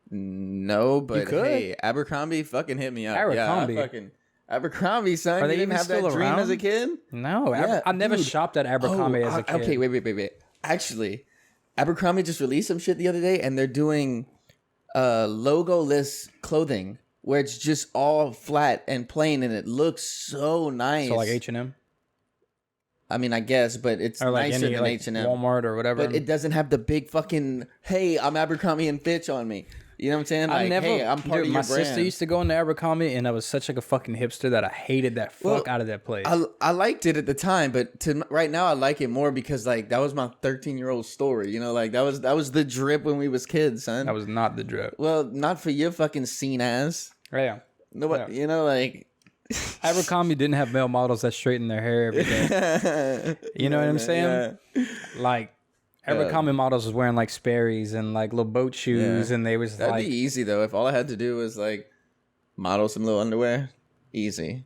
No, but hey, Abercrombie fucking hit me up. Abercrombie. Yeah, Abercrombie, son. Are they you didn't even have still that dream around? as a kid? No, I never shopped at Abercrombie as a kid. Okay, wait. Actually, Abercrombie just released some shit the other day, and they're doing logo-less clothing where it's just all flat and plain, and it looks so nice. So like H&M? I mean, I guess, but it's like nicer than H&M. Walmart or whatever. But it doesn't have the big fucking, hey, I'm Abercrombie and Fitch on me. You know what I'm saying? Like, hey, I'm part of your brand. My sister used to go into Abercrombie, and I was such like a fucking hipster that I hated that fuck out of that place. I liked it at the time, but right now I like it more because like that was my 13-year-old story. You know, like that was the drip when we was kids, son. That was not the drip. Well, not for your fucking scene ass. Yeah. Nobody, you know, like Abercrombie didn't have male models that straighten their hair every day. You know what I'm saying? Yeah. Like Abercrombie models was wearing like Sperry's and like little boat shoes, and they was that'd be easy though. If all I had to do was like model some little underwear, easy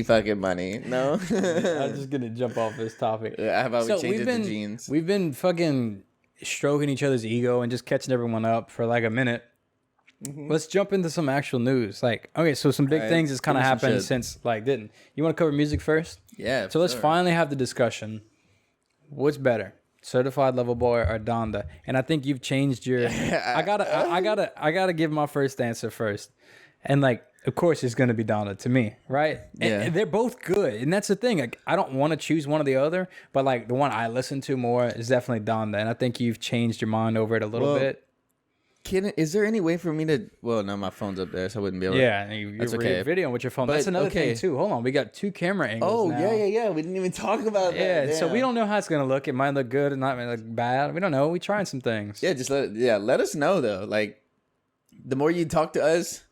fucking money. No, I'm just gonna jump off this topic. How about we change it to jeans? We've been fucking stroking each other's ego and just catching everyone up for like a minute. Mm-hmm. Let's jump into some actual news. Like, okay, so some big things has kind of happened since like didn't. You want to cover music first? Yeah. So let's finally have the discussion. What's better, Certified Lover Boy or Donda? And I think you've changed your. I gotta give my first answer first, and like, of course, it's gonna be Donda to me, right? And they're both good, and that's the thing. Like, I don't want to choose one or the other, but like the one I listen to more is definitely Donda, and I think you've changed your mind over it a little bit. Is there any way for me to? Well, no, my phone's up there, so I wouldn't be able. Yeah, you're okay. Video with your phone. But, that's another thing too. Hold on, we got 2 camera angles. Oh now. Yeah. We didn't even talk about that. Yeah, so we don't know how it's gonna look. It might look good, it might look bad. We don't know. We trying some things. Yeah, just let us know though. Like, the more you talk to us,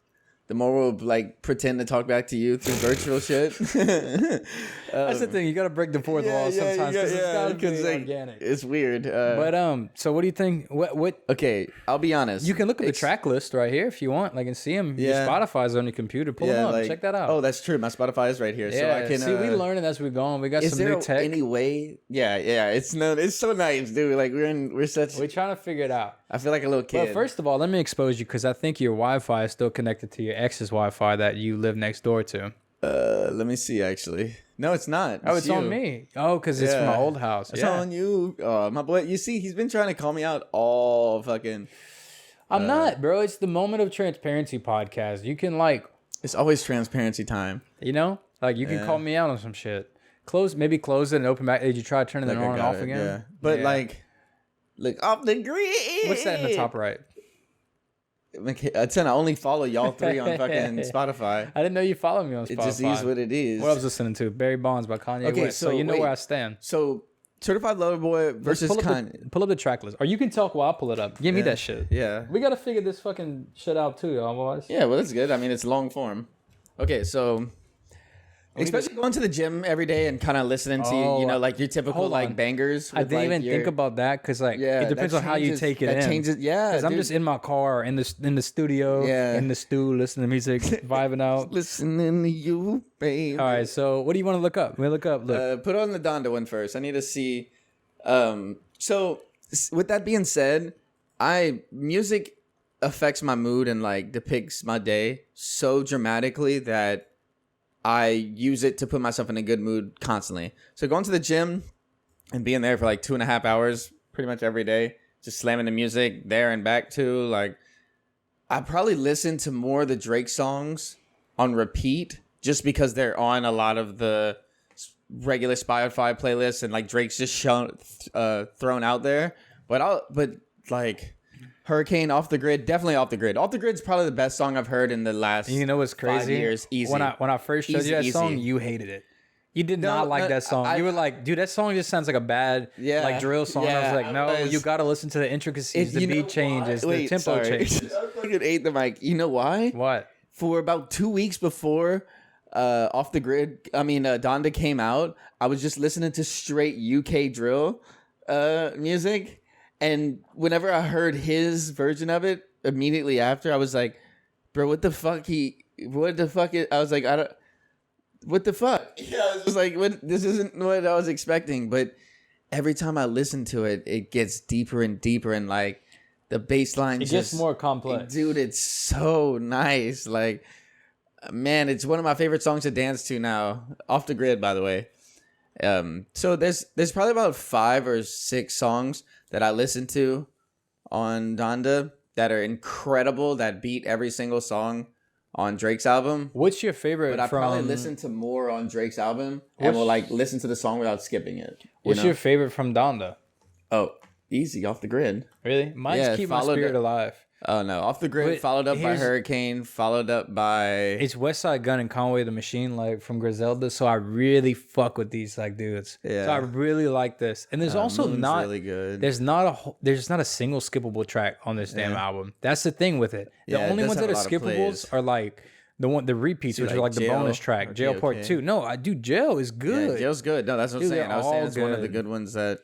the more we'll like pretend to talk back to you through virtual shit. That's the thing. You gotta break the fourth wall sometimes because it's gotta be organic. It's weird. But so what do you think? What? Okay, I'll be honest. You can look at the track list right here if you want. Like, and see them. Yeah. Your Spotify's on your computer. Pull them up. Like, check that out. Oh, that's true. My Spotify is right here, yeah, so I can see. We learning as we going. We got some new tech. Any way? Yeah. It's so nice, dude. Like we're trying to figure it out. I feel like a little kid. But first of all, let me expose you because I think your Wi-Fi is still connected to your ex's Wi-Fi that you live next door to. Let me see. Actually, no, it's not. It's on me. Oh, because it's from my old house. It's on you. Oh, my boy. You see, he's been trying to call me out all fucking. I'm not, bro. It's the Moment of Transparency podcast. You can like. It's always transparency time. You know, like you can call me out on some shit. Close it and open back. Did you try turning it on and off again? Yeah, but like. Look off the grid. What's that in the top right? I only follow y'all 3 on fucking Spotify. I didn't know you follow me on Spotify. It just is what it is. What I was listening to, Barry Bonds by Kanye West. So you know where I stand. So Certified Lover Boy versus Kanye. Pull up the track list. Or you can talk while I pull it up. Give me that shit. Yeah. We got to figure this fucking shit out too, y'all boys. Yeah, well, that's good. I mean, it's long form. Okay, so... Especially going to the gym every day and kind of listening to, you know, like your typical like bangers. I didn't even think about that because like it depends on how you take it in. That changes, because I'm just in my car, in the studio, in the stew, listening to music, vibing out. Listening to you, baby. All right, so what do you want to look up? Look. Put on the Donda one first. I need to see. So with that being said, music affects my mood and like depicts my day so dramatically that I use it to put myself in a good mood constantly. So going to the gym and being there for like 2.5 hours pretty much every day, just slamming the music there and back too. Like, I probably listen to more of the Drake songs on repeat just because they're on a lot of the regular Spotify playlists and like Drake's just thrown out there. But like... Hurricane, Off the Grid, definitely Off the Grid. Off the Grid's probably the best song I've heard in the last. You know what's crazy? 5 years. Easy. When I first showed you that song, you hated it. You did not like that song. You were like, dude, that song just sounds like a bad like drill song. I was like, no, you got to listen to the intricacies, the beat changes, the tempo changes. I fucking ate the mic. You know why? What? For about 2 weeks before Off the Grid, Donda came out, I was just listening to straight UK drill music. And whenever I heard his version of it immediately after, I was like, bro, what the fuck? I was like, what the fuck? Yeah, I was just like, this isn't what I was expecting. But every time I listen to it, it gets deeper and deeper. And like the bass line gets more complex. Dude, it's so nice. Like, man, it's one of my favorite songs to dance to now. Off the Grid, by the way. So there's probably about 5 or 6 songs that I listen to on Donda that are incredible, that beat every single song on Drake's album. What's your favorite? But I probably listen to more on Drake's album and will like listen to the song without skipping it. What's your favorite from Donda? Oh, easy, Off the Grid. Really? Mine's Keep My Spirit Alive. Oh no, Off the Grid, followed up by Hurricane, followed up by... It's Westside Gun and Conway the Machine, like from Griselda, so I really fuck with these like dudes. Yeah. So I really like this. And there's also Moon's not... really good. There's not a single skippable track on this damn album. That's the thing with it. The only ones that are skippables are like the repeats, which are like the bonus track, Jail Part 2. No, I do. Jail is good. Yeah, Jail's good. No, that's what I'm saying. I was saying it's one of the good ones that.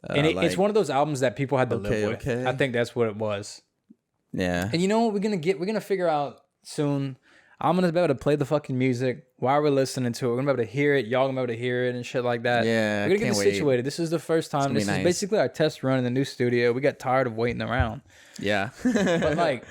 And it's one of those albums that people had to live with. I think that's what it was. Yeah. And you know what we're gonna figure out soon. I'm gonna be able to play the fucking music while we're listening to it. We're gonna be able to hear it. Y'all gonna be able to hear it and shit like that. Yeah. We're gonna get it situated. This is the first time. This is basically our test run in the new studio. We got tired of waiting around. Yeah. But like,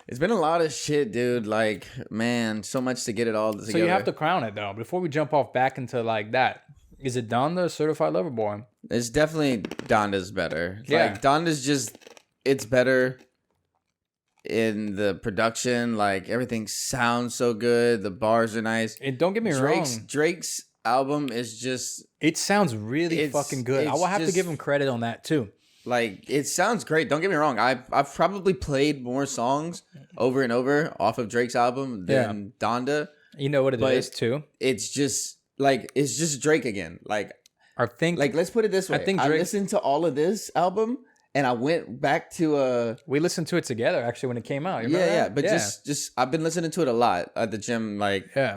it's been a lot of shit, dude. Like, man, so much to get it all together. So you have to crown it though. Before we jump off back into like that, is it Donda or Certified Lover Boy? It's definitely Donda's better. Yeah. Like Donda's it's better in the production. Like everything sounds so good. The bars are nice. And don't get me wrong. Drake's album is it sounds really fucking good. I will have to give him credit on that too. Like it sounds great. Don't get me wrong. I've probably played more songs over and over off of Drake's album than Donda. You know what it is too? It's just Drake again. Like I think let's put it this way. I listened to all of this album and I went back to we listened to it together actually when it came out. But just I've been listening to it a lot at the gym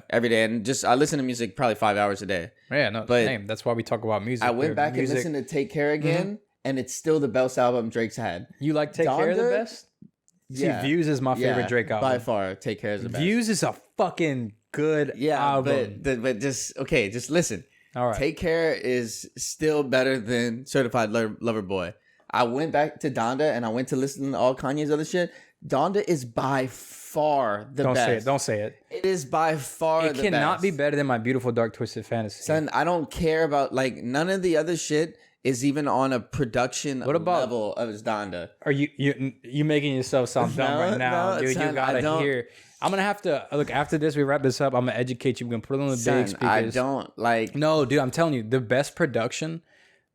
every day, and I listen to music probably 5 hours a day. Yeah, no, but same. That's why we talk about music. I went back and listened to Take Care again, and it's still the best album Drake's had. You like Take Care the best? Yeah. See, Views is my favorite Drake album. By far, Take Care is the best. Views is a fucking good album. But just listen. All right. Take Care is still better than Certified Lover Boy. I went back to Donda and I went to listen to all Kanye's other shit. Donda is by far the best. Don't say it. It is by far the best. It cannot be better than My Beautiful Dark Twisted Fantasy. Son, I don't care about none of the other shit is even on a production level of Donda. Are you making yourself sound dumb right now, dude? You gotta hear. I'm gonna have to look after this. We wrap this up. I'm gonna educate you. We're gonna put it on the big speakers. I don't like. No, dude. I'm telling you, the best production,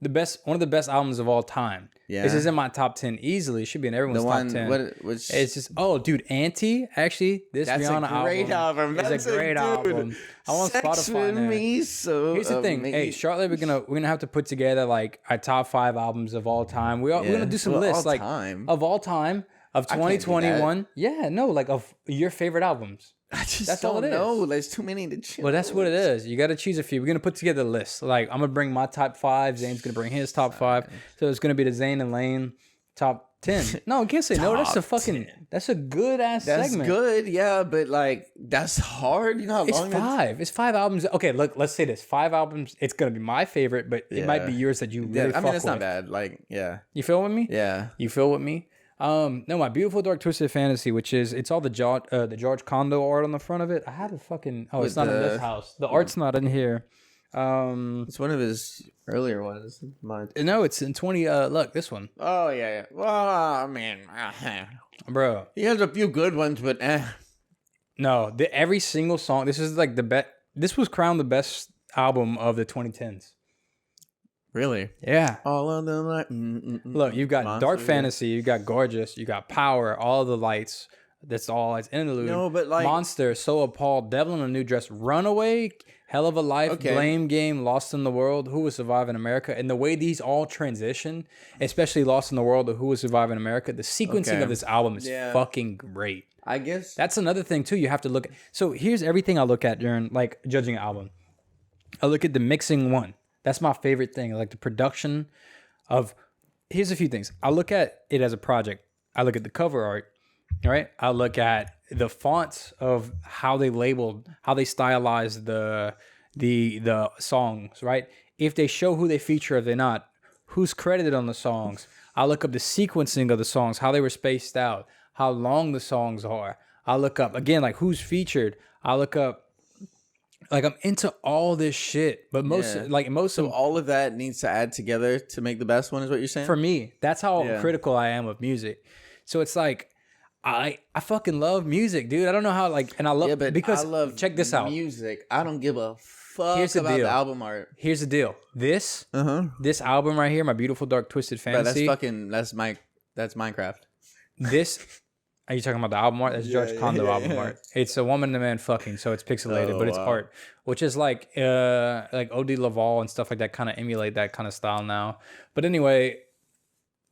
one of the best albums of all time. Yeah. This is in my top 10 easily. It should be in everyone's top 10. It's just, dude, Auntie, actually, this Rihanna album. That's a great album. I'm on Spotify now. Here's the thing. Hey, shortly we're gonna have to put together like our top 5 albums of all time. We're gonna do some lists of all time of 2021. Yeah, no, like of your favorite albums. I just don't know. There's too many to choose. Well, that's what it is. You got to choose a few. We're going to put together a list. Like, I'm going to bring my top 5. Zane's going to bring his top 5. So it's going to be the Zane and Lane top 10. No, I can't say no. That's a good ass segment. That's good, yeah, but like, that's hard. You know how long it's 5. It's 5 albums. Okay, look, let's say this. 5 albums. It's going to be my favorite, but it might be yours that you really fuck with. It's not bad. Like, yeah. You feel with me? Yeah. You feel with me? No, My Beautiful Dark Twisted Fantasy, which is it's all the George Condo art on the front of it. I have a fucking it's not in this house. The art's not in here. It's one of his earlier ones. No, it's in 20. Look, this one. Oh yeah. Well, I mean, bro, he has a few good ones, but no, every single song. This is like the best. This was crowned the best album of the 2010s. Really? Yeah. All of them like look, you've got Monster, Dark Fantasy, you got Gorgeous, you got Power, All the Lights. That's all. It's interlude. No, but like Monster, So Appalled, Devil in a New Dress, Runaway, Hell of a Life, Blame Game, Lost in the World, Who Will Survive in America, and the way these all transition, especially Lost in the World or Who Will Survive in America, the sequencing of this album is fucking great. I guess that's another thing too. You have to look at. So here's everything I look at during like judging an album. I look at the mixing one. That's my favorite thing. I like the production of. Here's a few things. I look at it as a project. I look at the cover art, right? I look at the fonts of how they labeled, how they stylized the songs, right? If they show who they feature, if they're not, who's credited on the songs. I look up the sequencing of the songs, how they were spaced out, how long the songs are. I look up again like who's featured. I look up. Like I'm into all this shit, but so all of that needs to add together to make the best one, is what you're saying? For me, that's how critical I am of music. So it's like I fucking love music, dude. I don't know how and I love because I love check this out. Music. I don't give a fuck about the album art. Here's the deal. This album right here, My Beautiful Dark Twisted Fantasy. That's Minecraft. This. Are you talking about the album art? That's George Condo album art. It's a woman and a man fucking, so it's pixelated, but it's art, which is like O.D. Laval and stuff like that kind of emulate that kind of style now. But anyway,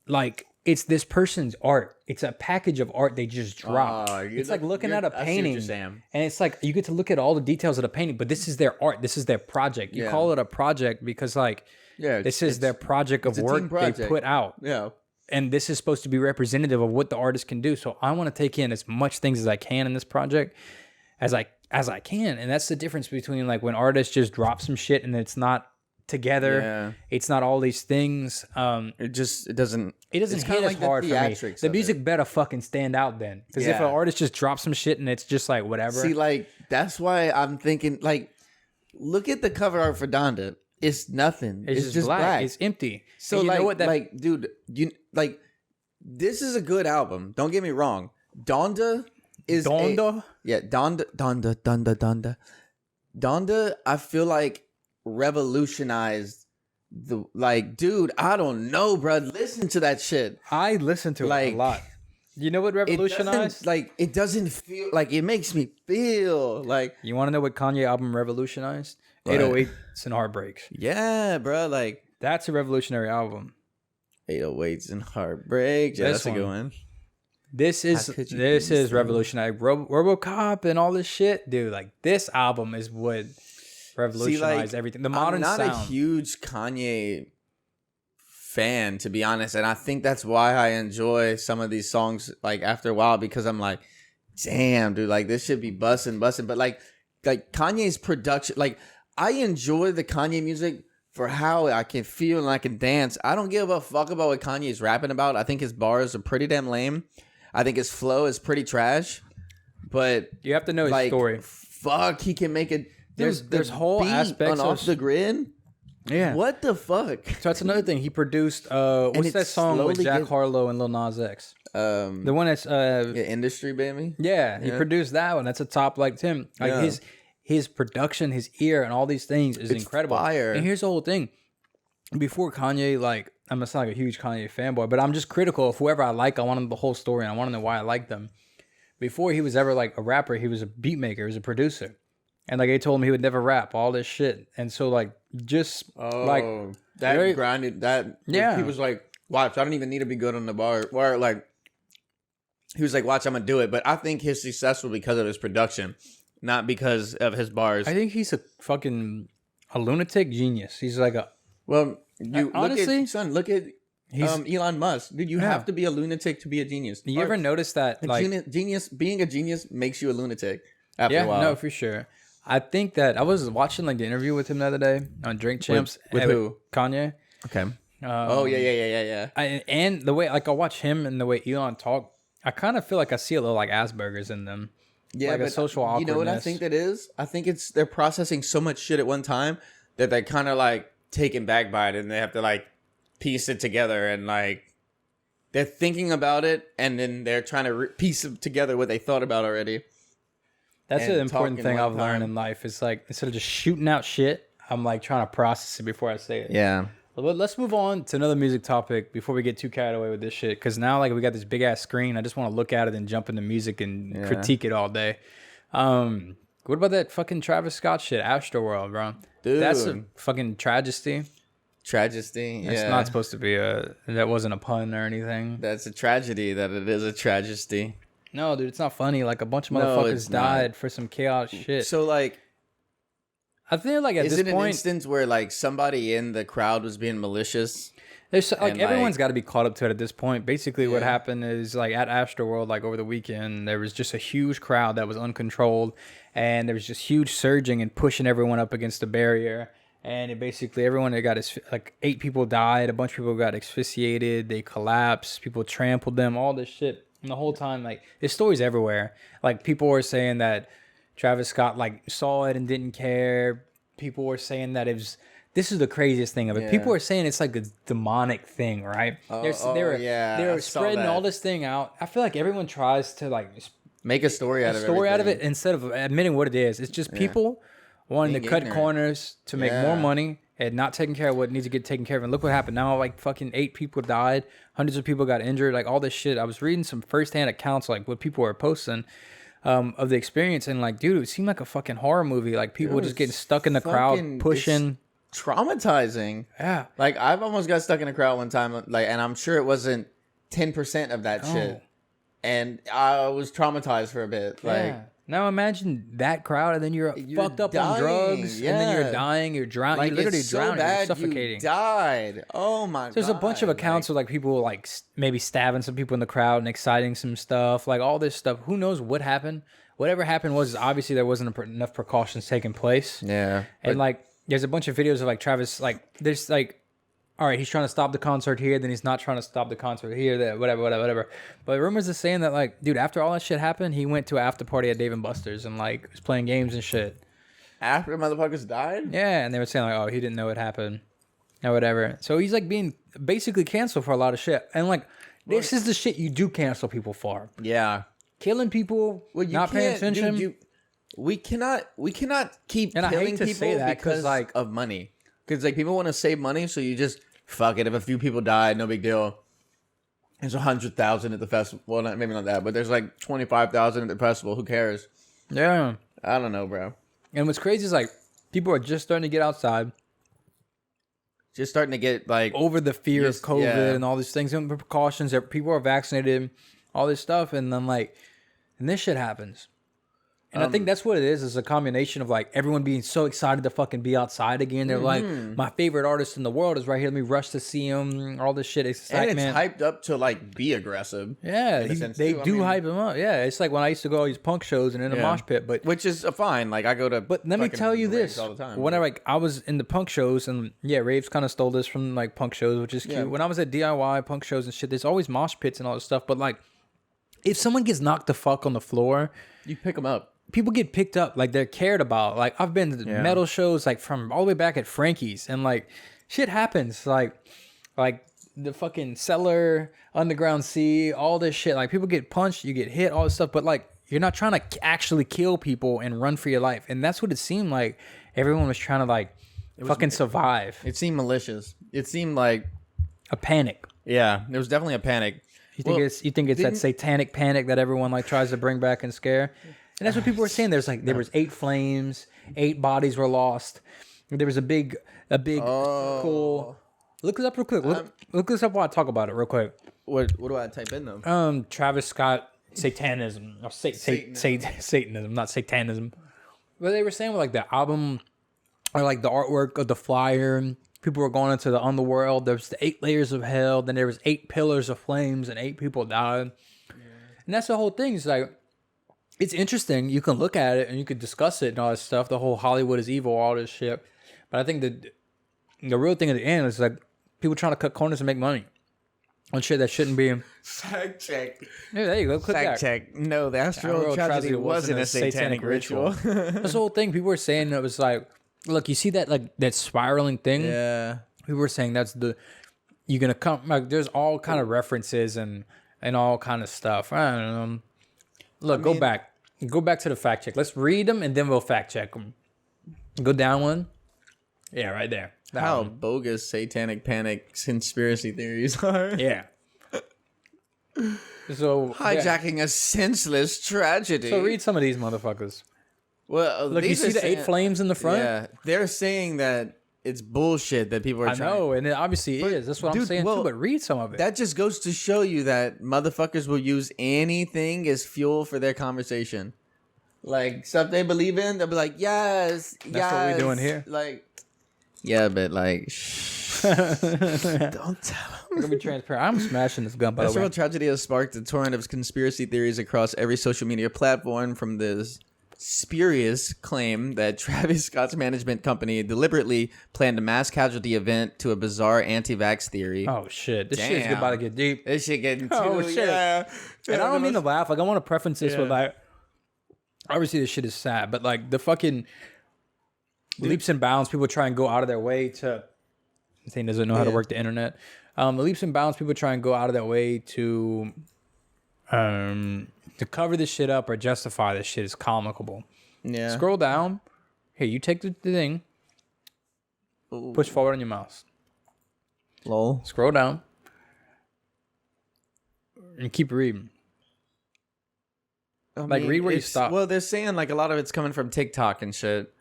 like it's this person's art. It's a package of art they just dropped. It's like looking at a painting, and it's like you get to look at all the details of the painting, but this is their art. This is their project. You call it a project because like this is their project of work they put out. Yeah. And this is supposed to be representative of what the artist can do. So I want to take in as much things as I can in this project as I can. And that's the difference between like when artists just drop some shit and it's not together. It's not all these things. It doesn't hit as hard for me. The music better fucking stand out then. Because if an artist just drops some shit and it's just like whatever. See, like that's why I'm thinking like, look at the cover art for Donda. It's nothing. It's just black. It's empty. So you know what like, dude, this is a good album. Don't get me wrong. Donda is Donda. Donda. I feel like revolutionized the dude. I don't know, bro. Listen to that shit. I listen to it a lot. You know what revolutionized? It doesn't feel like it makes me feel like. You want to know what Kanye album revolutionized? 808s and Heartbreaks. Yeah, bro. Like that's a revolutionary album. 808s and Heartbreaks. Yeah, that's a good one. This is revolutionary. RoboCop and all this shit, dude. Like this album is what revolutionized everything. The modern sound. I'm not a huge Kanye fan, to be honest, and I think that's why I enjoy some of these songs. Like after a while, because I'm like, damn, dude, like this should be busting. But like Kanye's production, like. I enjoy the Kanye music for how I can feel and I can dance. I don't give a fuck about what Kanye's rapping about. I think his bars are pretty damn lame. I think his flow is pretty trash. But you have to know his story. Fuck, he can make it. There's whole aspects on Off the Grid. Yeah. What the fuck? So that's another thing. He produced what's that song with Jack Harlow and Lil Nas X? The one that's Industry Baby. Yeah, he produced that one. That's a top like Tim. Like his production, his ear, and all these things is incredible. Fire. And here's the whole thing. Before Kanye, like, I'm not like a huge Kanye fanboy, but I'm just critical of whoever I like. I want to know the whole story, and I want to know why I like them. Before he was ever like a rapper, he was a beat maker, he was a producer. And like they told him he would never rap, all this shit. And so like just like that very, grinded that he was like, watch, I don't even need to be good on the bar. Or like he was like, watch, I'm gonna do it. But I think his success was because of his production. Not because of his bars. I think he's a lunatic genius. He's like a... Well, honestly, look at Elon Musk. Dude, you have to be a lunatic to be a genius. You ever notice that being a genius makes you a lunatic after a while? No, for sure. I think that I was watching like the interview with him the other day on Drink Champs. With who? Kanye. Okay. Yeah. And the way like I watch him and the way Elon talk, I kind of feel like I see a little like Asperger's in them. Yeah, like but a social awkwardness. You know what I think that is? I think it's they're processing so much shit at one time that they're kind of like taken back by it, and they have to like piece it together, and like they're thinking about it, and then they're trying to piece together what they thought about already. That's an important thing I've learned in life. It's like instead of just shooting out shit, I'm like trying to process it before I say it. Yeah. But let's move on to another music topic before we get too carried away with this shit. Because now, like, we got this big ass screen. I just want to look at it and jump into music and critique it all day. What about that fucking Travis Scott shit, Astroworld, bro? Dude, that's a fucking tragedy. Tragedy. It's not supposed to be that wasn't a pun or anything. That's a tragedy. That it is a tragedy. No, dude, it's not funny. Like a bunch of motherfuckers died for some chaos shit. So like. I feel like at this point... Is it an instance where, like, somebody in the crowd was being malicious? There's, like, everyone's got to be caught up to it at this point. Basically, what happened is, like, at Astroworld, like, over the weekend, there was just a huge crowd that was uncontrolled, and there was just huge surging and pushing everyone up against the barrier, and it basically, everyone that got, like, 8 people died, a bunch of people got asphyxiated, they collapsed, people trampled them, all this shit. And the whole time, like, there's stories everywhere. Like, people were saying that Travis Scott like saw it and didn't care. People were saying that it was. This is the craziest thing of it. Yeah. People are saying it's like a demonic thing, right? They were spreading all this thing out. I feel like everyone tries to like make a story out of it instead of admitting what it is. It's just people wanting to cut corners to make more money and not taking care of what needs to get taken care of. And look what happened. Now like fucking 8 people died. Hundreds of people got injured. Like all this shit. I was reading some firsthand accounts like what people were posting. Of the experience, and like, dude, it seemed like a fucking horror movie. Like people just getting stuck in the crowd, pushing, traumatizing. Yeah, like I've almost got stuck in a crowd one time, like, and I'm sure it wasn't 10% of that shit. And I was traumatized for a bit. Like, now imagine that crowd, and then you're fucked up on drugs, and then you're dying, you're drowning, like, you're literally drowning, you're suffocating. You died. Oh my god. There's a bunch of accounts of like people like maybe stabbing some people in the crowd and exciting some stuff, like all this stuff. Who knows what happened? Whatever happened was obviously there wasn't enough precautions taking place. Yeah. And like there's a bunch of videos of like Travis, like there's like, all right, he's trying to stop the concert here, then he's not trying to stop the concert here, that whatever. But rumors are saying that like, dude, after all that shit happened, he went to an after party at Dave & Buster's and like was playing games and shit. After motherfuckers died? Yeah, and they were saying like, oh, he didn't know it happened or whatever. So he's like being basically canceled for a lot of shit. And like, this is the shit you do cancel people for. Yeah. Killing people, not paying attention. Dude, we cannot keep killing people because like of money. Because like people want to save money, so you just fuck it. If a few people died, no big deal. There's 100,000 at the festival. Well, maybe not that, but there's like 25,000 at the festival. Who cares? Yeah, I don't know, bro. And what's crazy is like people are just starting to get outside, just starting to get like over the fear of COVID and all these things and precautions. That people are vaccinated, all this stuff, and then like, and this shit happens. And I think that's what it is a combination of like everyone being so excited to fucking be outside again. They're like, my favorite artist in the world is right here. Let me rush to see him. All this shit. It's hyped up to like be aggressive. Yeah, they do hype him up. Yeah, it's like when I used to go to all these punk shows and in a mosh pit, but which is fine. Like I go to, but let me tell you this: all the time, when I was in the punk shows, and Raves kind of stole this from like punk shows, which is cute. Yeah. When I was at DIY punk shows and shit, there's always mosh pits and all this stuff. But like, if someone gets knocked the fuck on the floor, you pick them up. People get picked up, like they're cared about. Like I've been to the metal shows, like from all the way back at Frankie's, and like shit happens, like the fucking Cellar, Underground Sea, all this shit. Like people get punched, you get hit, all this stuff, but like you're not trying to actually kill people and run for your life. And that's what it seemed like. Everyone was trying to like fucking survive. It seemed malicious. It seemed like a panic. Yeah, there was definitely a panic. You think it's that satanic panic that everyone like tries to bring back and scare? And that's what people were saying. There's like there was 8 flames, 8 bodies were lost. There was a big cool. Look this up real quick. Look this up while I talk about it real quick. What do I type in though? Travis Scott satanism or Satanism, not satanism. But they were saying with like the album or like the artwork of the flyer, people were going into the underworld. There was the 8 layers of hell. Then there was 8 pillars of flames, and 8 people died. Yeah. And that's the whole thing. It's like. It's interesting. You can look at it and you can discuss it and all that stuff. The whole Hollywood is evil, all this shit. But I think the real thing at the end is like people trying to cut corners and make money on shit that shouldn't be. Fact check. Yeah, there you go. Click Fact check. No, the asteroid tragedy wasn't a satanic ritual. That's the whole thing. People were saying it was like, look, you see that like that spiraling thing? Yeah. People were saying that's you're gonna come like there's all kind of references and all kind of stuff. I don't know. Look, go back. Go back to the fact check. Let's read them and then we'll fact check them. Go down one. Yeah, right there. How bogus satanic panic conspiracy theories are. Yeah. So hijacking a senseless tragedy. So read some of these motherfuckers. Well, look, you see the 8 flames in the front? Yeah, they're saying that it's bullshit that people are trying. I know, and it obviously is. That's what I'm saying too, but read some of it. That just goes to show you that motherfuckers will use anything as fuel for their conversation. Like, stuff they believe in, they'll be like, yes, That's what we're doing here. Like, yeah, but like, shh. Don't tell them. We're gonna be transparent. I'm smashing this gun, by the way. Natural tragedy has sparked a torrent of conspiracy theories across every social media platform, from this spurious claim that Travis Scott's management company deliberately planned a mass casualty event to a bizarre anti-vax theory. Oh shit! This shit's about to get deep. This shit getting too. Oh shit! And I don't mean to laugh. Like I want to preference this with like, obviously this shit is sad, but like the fucking leaps and bounds people try and go out of their way to. Zane doesn't know how to work the internet. The leaps and bounds people try and go out of their way to cover this shit up or justify this shit is comical. Yeah. Scroll down. Here, you take the thing. Ooh. Push forward on your mouse. Lol. Scroll down. And keep reading. Read where you stop. Well, they're saying like a lot of it's coming from TikTok and shit.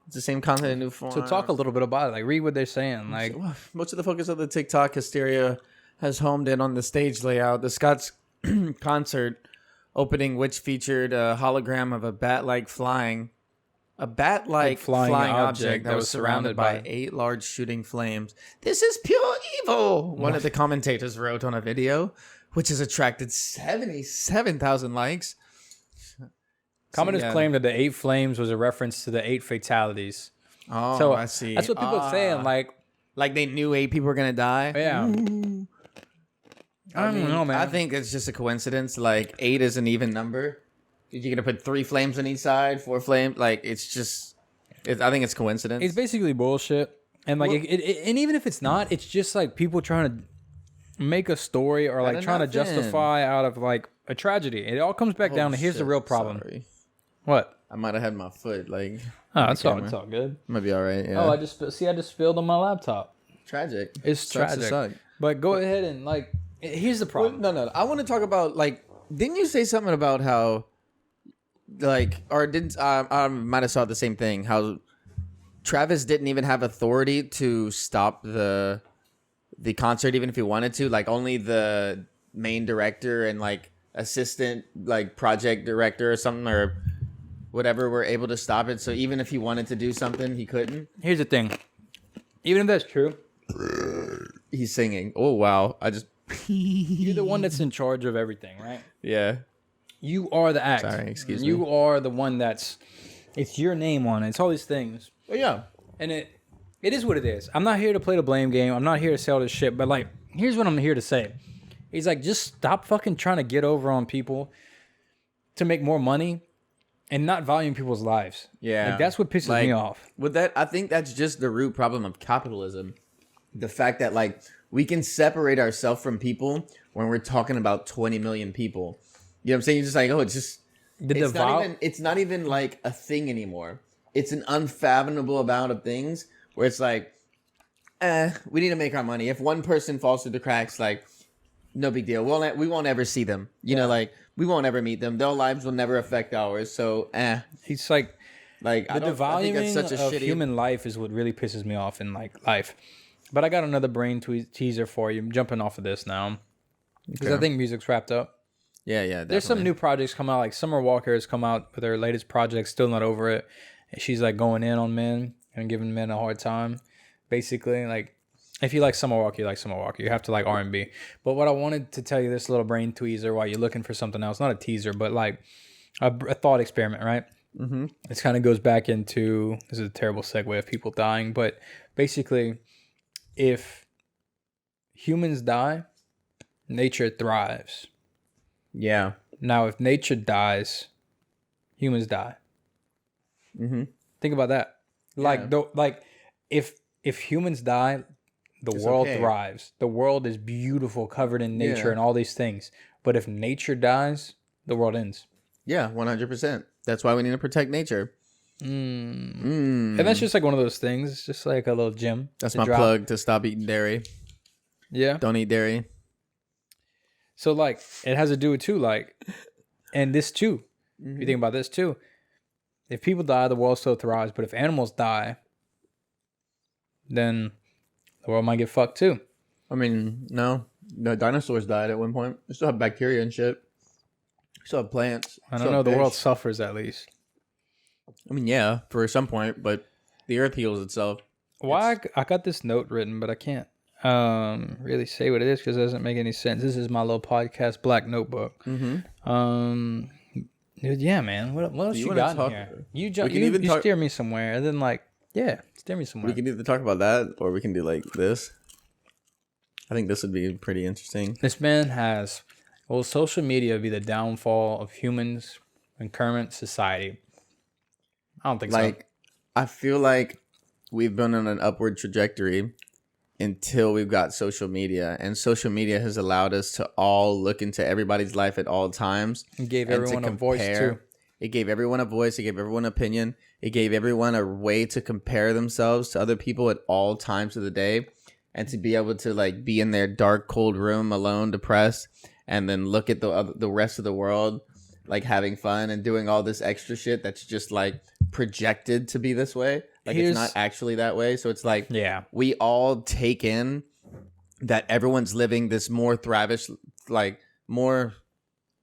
It's the same content in new form. So talk a little bit about it. Like read what they're saying. Like most of the focus of the TikTok hysteria has homed in on the stage layout. The Scott's concert opening, which featured a hologram of a bat-like flying flying object that was surrounded by 8 large shooting flames. This is pure evil, one of the commentators wrote on a video, which has attracted 77,000 likes. Commenters claim that the 8 flames was a reference to the 8 fatalities. Oh, so I see. That's what people are saying. Like they knew 8 people were going to die? Yeah. Ooh. I don't know, man. I think it's just a coincidence. Like, 8 is an even number. You're going to put 3 flames on each side, 4 flames. Like, it's just... I think it's coincidence. It's basically bullshit. And, like, and even if it's not, it's just, like, people trying to make a story or, like, trying to justify out of, like, a tragedy. It all comes back down to here's the real problem. Sorry. What? I might have had my foot, like... Oh, it's all good. Might be all right, yeah. Oh, I just spilled on my laptop. Tragic. It's tragic. But go ahead and, like... Here's the problem. Well, no. I want to talk about, like, didn't you say something about how, like, or didn't, I might have saw the same thing, how Travis didn't even have authority to stop the concert, even if he wanted to. Like, only the main director and, like, assistant, like, project director or something, or whatever were able to stop it. So even if he wanted to do something, he couldn't. Here's the thing. Even if that's true. He's singing. Oh, wow. You're the one that's in charge of everything, right? Yeah. You are the act. Sorry, excuse me. You are the one it's your name on it. It's all these things. Oh, yeah. And it is what it is. I'm not here to play the blame game. I'm not here to sell this shit. But, like, here's what I'm here to say. He's like, just stop fucking trying to get over on people to make more money and not valuing people's lives. Yeah. Like, that's what pisses me off. With that, I think that's just the root problem of capitalism. The fact that, like, we can separate ourselves from people when we're talking about 20 million people. You know what I'm saying? You're just like, oh, it's not even like a thing anymore. It's an unfathomable amount of things where it's like, we need to make our money. If one person falls through the cracks, like, no big deal. We won't ever see them. You know, like, we won't ever meet them. Their lives will never affect ours. So, It's like the devaluing of human life is what really pisses me off in, like, life. But I got another brain teaser for you. I'm jumping off of this now because I think music's wrapped up. Yeah, definitely. There's some new projects come out. Like Summer Walker has come out with her latest project, Still Not Over It. And she's like going in on men and giving men a hard time. Basically, like if you like Summer Walker, you like Summer Walker. You have to like R&B. But what I wanted to tell you, this little brain teaser while you're looking for something else, not a teaser, but like a thought experiment, right? Mm-hmm. It kind of goes back into, this is a terrible segue of people dying, but basically, if humans die, nature thrives. Yeah. Now, if nature dies, humans die. Mm-hmm. Think about that. Like, if humans die, the world thrives. The world is beautiful, covered in nature and all these things. But if nature dies, the world ends. Yeah, 100%. That's why we need to protect nature. And that's just like one of those things. It's just like a little gem. That's my plug to stop eating dairy. Yeah. Don't eat dairy. So, like, it has to do with, too, like, and this, too. If you think about this, too. If people die, the world still thrives. But if animals die, then the world might get fucked, too. I mean, no. No, dinosaurs died at one point. They still have bacteria and shit. They still have plants. I don't know. The world suffers, at least. I mean, yeah, for some point, but the earth heals itself. Why I got this note written, but I can't really say what it is because it doesn't make any sense. This is my little podcast, Black Notebook. Mm-hmm. Yeah, man. What else you got in here? You steer me somewhere, and then steer me somewhere. We can either talk about that, or we can do like this. I think this would be pretty interesting. This man has, will social media be the downfall of humans in current society? I don't think so. I feel like we've been on an upward trajectory until we've got social media. And social media has allowed us to all look into everybody's life at all times. It gave everyone a voice, too. It gave everyone a voice. It gave everyone an opinion. It gave everyone a way to compare themselves to other people at all times of the day. And to be able to, like, be in their dark, cold room alone, depressed, and then look at the rest of the world, like, having fun and doing all this extra shit that's just, like, projected to be this way. Like, it's not actually that way. So it's like, we all take in that everyone's living this more more,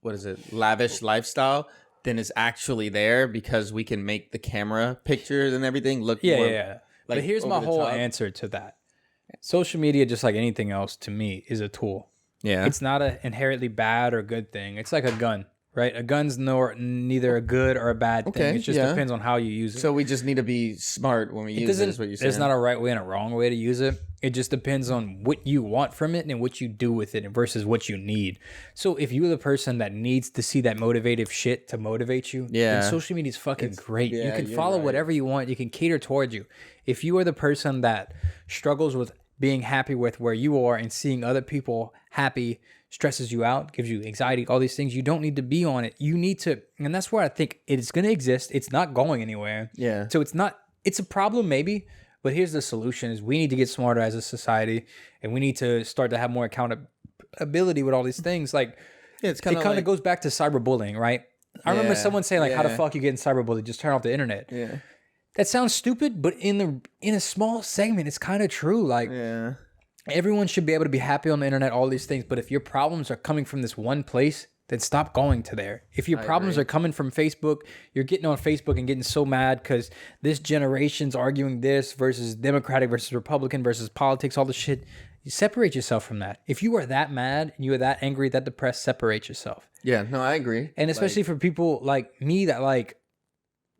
what is it, lavish lifestyle than is actually there, because we can make the camera pictures and everything look more. Yeah. But here's my whole answer to that. Social media, just like anything else, to me, is a tool. Yeah. It's not an inherently bad or good thing. It's like a gun, right? A gun's neither a good or a bad thing. It just depends on how you use it. So we just need to be smart when we use it, is what you're saying. There's not a right way and a wrong way to use it. It just depends on what you want from it and what you do with it versus what you need. So if you're the person that needs to see that motivative shit to motivate you, then social media is fucking great. You can follow whatever you want. You can cater towards you. If you are the person that struggles with being happy with where you are and seeing other people happy stresses you out, gives you anxiety, all these things, you don't need to be on it. You need to, and that's where I think it's going to exist. It's not going anywhere. Yeah. So it's a problem maybe, but here's the solution: is we need to get smarter as a society, and we need to start to have more accountability with all these things. Like, it kind of goes back to cyberbullying, right? I remember someone saying like, "How the fuck you getting cyberbullied? Just turn off the internet." Yeah. That sounds stupid, but in a small segment, it's kind of true. Like, everyone should be able to be happy on the internet, all these things. But if your problems are coming from this one place, then stop going to there. If your problems are coming from Facebook, you're getting on Facebook and getting so mad because this generation's arguing this versus Democratic versus Republican versus politics, all the shit. You separate yourself from that. If you are that mad and you are that angry, that depressed, separate yourself. Yeah, no, I agree. And especially for people like me that like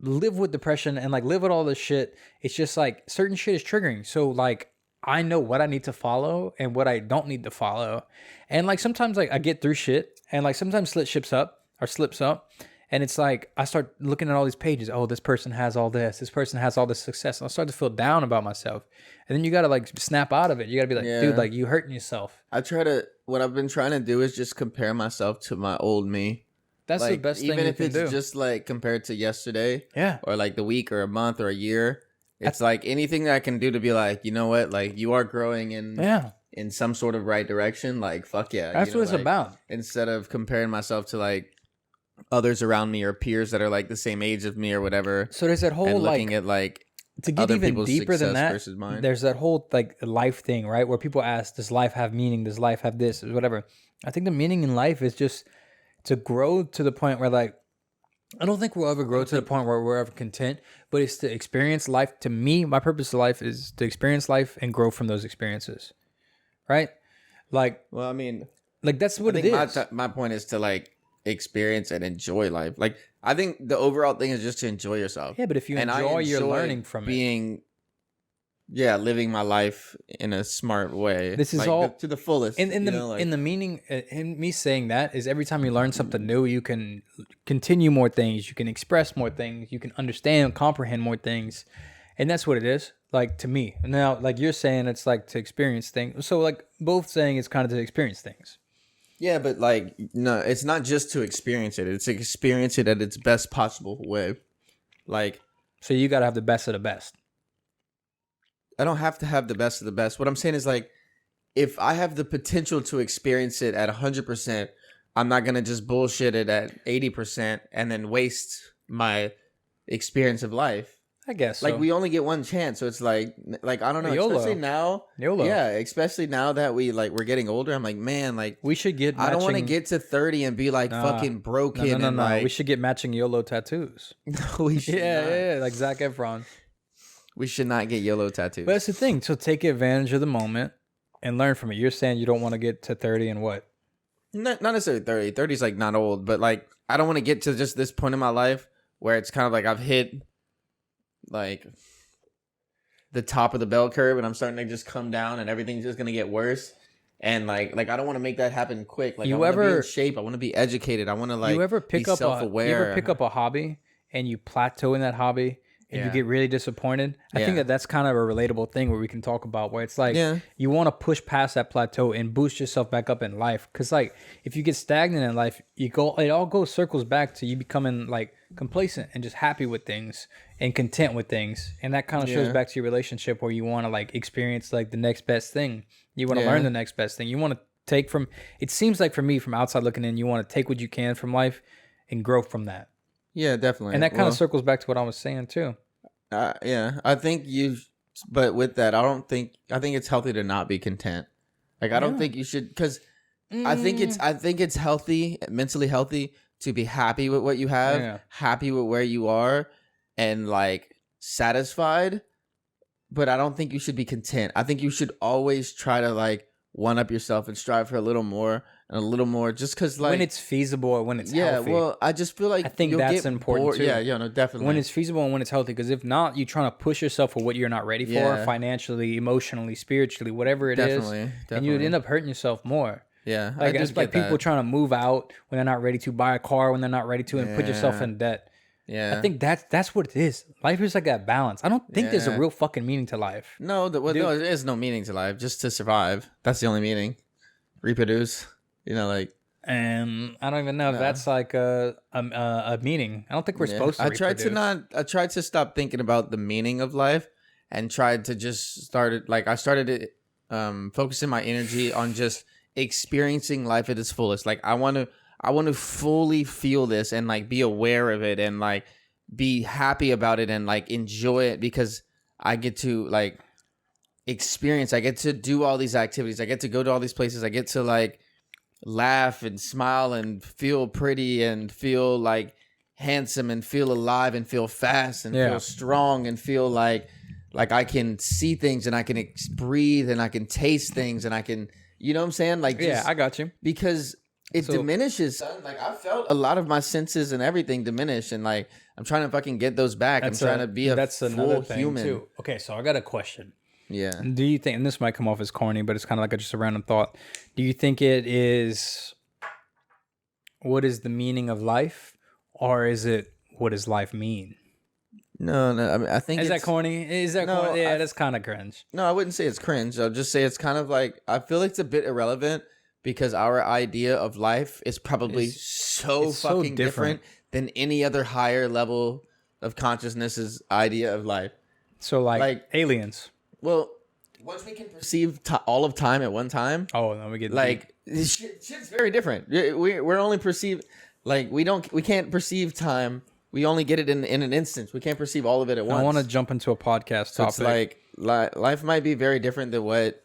live with depression and like live with all this shit, it's just like certain shit is triggering. So like I know what I need to follow and what I don't need to follow. And like sometimes like I get through shit and like sometimes slips up. And it's like I start looking at all these pages. Oh, this person has all this. This person has all this success. And I start to feel down about myself. And then you got to like snap out of it. You got to be like, dude, like you hurting yourself. What I've been trying to do is just compare myself to my old me. That's like, the best thing you can do. Even if it's just like compared to yesterday. Yeah. Or like the week or a month or a year. It's like anything that I can do to be like, you know what? Like you are growing in some sort of right direction. Like, fuck yeah. That's what it's about. Instead of comparing myself to like others around me or peers that are like the same age of me or whatever. So there's that whole and looking at like to get even deeper than that. Versus mine. There's that whole like life thing, right? Where people ask, does life have meaning? Does life have this? Whatever. I think the meaning in life is just to grow to the point where like, I don't think we'll ever grow to the point where we're ever content, but it's to experience life. To me, my purpose of life is to experience life and grow from those experiences. Right? Like, well, I mean, like that's what it is. My point is to like experience and enjoy life. Like, I think the overall thing is just to enjoy yourself. Yeah, but if you enjoy, you're learning from it. Living my life in a smart way. This is like all to the fullest. In the meaning, in me saying that is every time you learn something new, you can continue more things, you can express more things, you can understand, comprehend more things, and that's what it is. Like to me now, like you're saying, it's like to experience things. So like both saying it's kind of to experience things. Yeah, but like no, it's not just to experience it. It's to experience it at its best possible way. Like, so you got to have the best of the best. I don't have to have the best of the best. What I'm saying is like, if I have the potential to experience it at 100%, I'm not going to just bullshit it at 80% and then waste my experience of life. I guess like so. We only get one chance. So it's like I don't know. YOLO. Especially now. YOLO. Yeah. Especially now that we're getting older. I'm like, man, like we should get I don't want to get to 30 and be like fucking broken. No. Like, we should get matching YOLO tattoos. No, we should yeah, like Zac Efron. We should not get YOLO tattoos. But that's the thing. So take advantage of the moment and learn from it. You're saying you don't want to get to 30 and what? Not necessarily 30. 30 is like not old, but like I don't want to get to just this point in my life where it's kind of like I've hit like the top of the bell curve and I'm starting to just come down and everything's just gonna get worse. And like I don't want to make that happen quick. Like I want to be in shape. I want to be educated. I want to like be self-aware. You ever pick up a hobby and you plateau in that hobby? And you get really disappointed. I think that's kind of a relatable thing where we can talk about where it's like you want to push past that plateau and boost yourself back up in life. Because like if you get stagnant in life, it all goes circles back to you becoming like complacent and just happy with things and content with things. And that kind of shows back to your relationship where you want to like experience like the next best thing. You want to learn the next best thing. You want to take from, it seems like for me from outside looking in, you want to take what you can from life and grow from that. Yeah, definitely. And that kind of circles back to what I was saying too. Yeah, I think but with that, I think it's healthy to not be content. Like, I don't think you should, because I think it's healthy, mentally healthy, to be happy with what you have, happy with where you are, and like satisfied. But I don't think you should be content. I think you should always try to like one up yourself and strive for a little more and a little more, just because like when it's feasible or when it's healthy. Well, I just feel like I think that's important too. Yeah, no, definitely. When it's feasible and when it's healthy, because if not, you're trying to push yourself for what you're not ready for, financially, emotionally, spiritually, whatever it is, and you'd end up hurting yourself more. Yeah, like it's like people trying to move out when they're not ready to, buy a car when they're not ready to, and put yourself in debt. Yeah, I think that's what it is. Life is like that balance. I don't think there's a real fucking meaning to life. No, no, there is no meaning to life. Just to survive. That's the only meaning. Reproduce. Like. And I don't even know if that's like a meaning. I don't think we're supposed to. I tried to stop thinking about the meaning of life, and tried to just started focusing my energy on just experiencing life at its fullest. Like I want to fully feel this and like be aware of it and like be happy about it and like enjoy it, because I get to like experience. I get to do all these activities. I get to go to all these places. I get to like laugh and smile and feel pretty and feel like handsome and feel alive and feel fast and feel strong and feel like I can see things and I can breathe and I can taste things and I can, you know what I'm saying? Like, I got you. Because it diminishes. Like I felt a lot of my senses and everything diminish, and like I'm trying to fucking get those back. I'm trying to be a full human. Too. Okay, so I got a question. Yeah. Do you think, and this might come off as corny, but it's kind of like just a random thought. Do you think it is, what is the meaning of life, or is it what does life mean? No. I mean, I think is that corny? Is that corny? Yeah, that's kind of cringe. No, I wouldn't say it's cringe. I'll just say it's kind of like, I feel like it's a bit irrelevant, because our idea of life is probably so fucking different than any other higher level of consciousness' idea of life. So like aliens. Well, once we can perceive all of time at one time. Oh, then we get like shit's very different. We're only perceive, like we can't perceive time. We only get it in an instance. We can't perceive all of it at once. I want to jump into a podcast topic. It's like life might be very different than what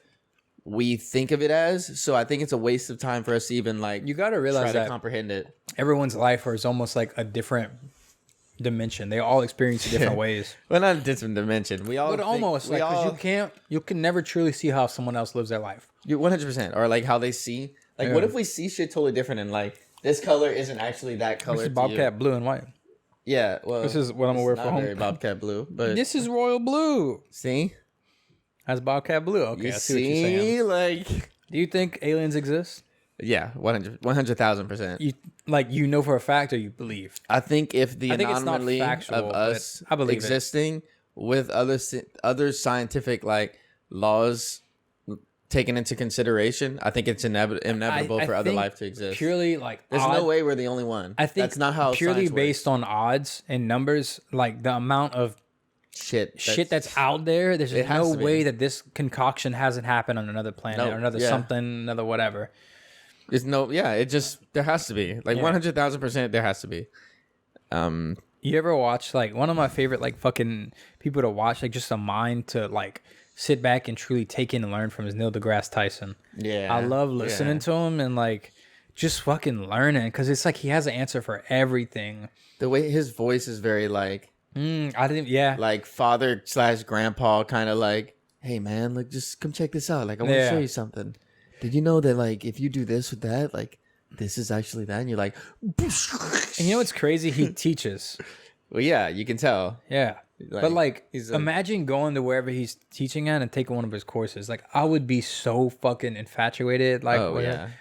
we think of it as. So I think it's a waste of time for us to even like. You got to realize try to comprehend it. Everyone's life is almost like a different dimension. They all experience it different ways. Well, not a different dimension. We all, but almost like, because you can never truly see how someone else lives their life. You 100%, or like how they see. Like, what if we see shit totally different and like this color isn't actually that color? This is Bobcat blue and white. Yeah, well, this is what I'm gonna wear for home. Very Bobcat blue, but this is royal blue. See, that's Bobcat blue. Okay, I see what you're saying. Like, do you think aliens exist? Yeah, 100,000%. You know for a fact, or you believe? I think if the anomaly of us existing with other scientific like laws taken into consideration, I think it's inevitable for other life to exist. Purely like there's no way we're the only one. I think that's not how purely science based works. On odds and numbers, like the amount of shit that's out there. There's no way that this concoction hasn't happened on another planet or another something, another whatever. There's no, it just, there has to be. Like 100,000%, there has to be. You ever watch, like, one of my favorite, like, fucking people to watch, like, just a mind to, like, sit back and truly take in and learn from is Neil deGrasse Tyson. Yeah. I love listening to him and, like, just fucking learning, because it's like he has an answer for everything. The way his voice is very, like, like father/grandpa, kind of like, hey, man, like, just come check this out. Like, I want to show you something. Did you know that, like, if you do this with that, like, this is actually that? And you're like... And you know what's crazy? He teaches. Well, yeah, you can tell. Yeah. But, like, imagine going to wherever he's teaching at and taking one of his courses. Like, I would be so fucking infatuated. Like,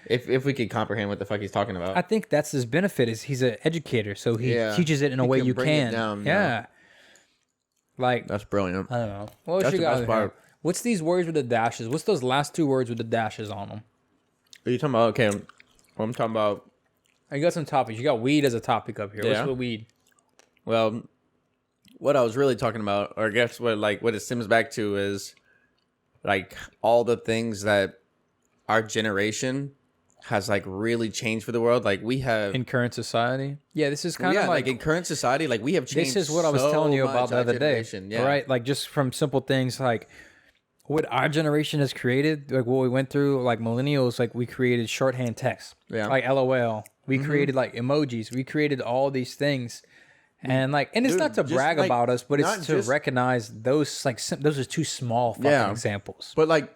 If we could comprehend what the fuck he's talking about. I think that's his benefit, is he's an educator. So he teaches it in a way you can. Down, Like... That's brilliant. I don't know. What you got? What's these words with the dashes? What's those last two words with the dashes on them? Are you talking about? Okay, I'm talking about. You got some topics. You got weed as a topic up here. What's with weed? Well, what I was really talking about, or I guess what it stems back to, is like all the things that our generation has like really changed for the world. Like we have in current society. Yeah, this is kind of like in current society, like we have changed. This is what I was telling you about the other day. Yeah. Right? Like just from simple things like what our generation has created, like what we went through, like millennials, like we created shorthand text, like LOL. We created like emojis. We created all these things, and like, and it's not to brag about us, but it's to recognize those like those are two small fucking examples. But like,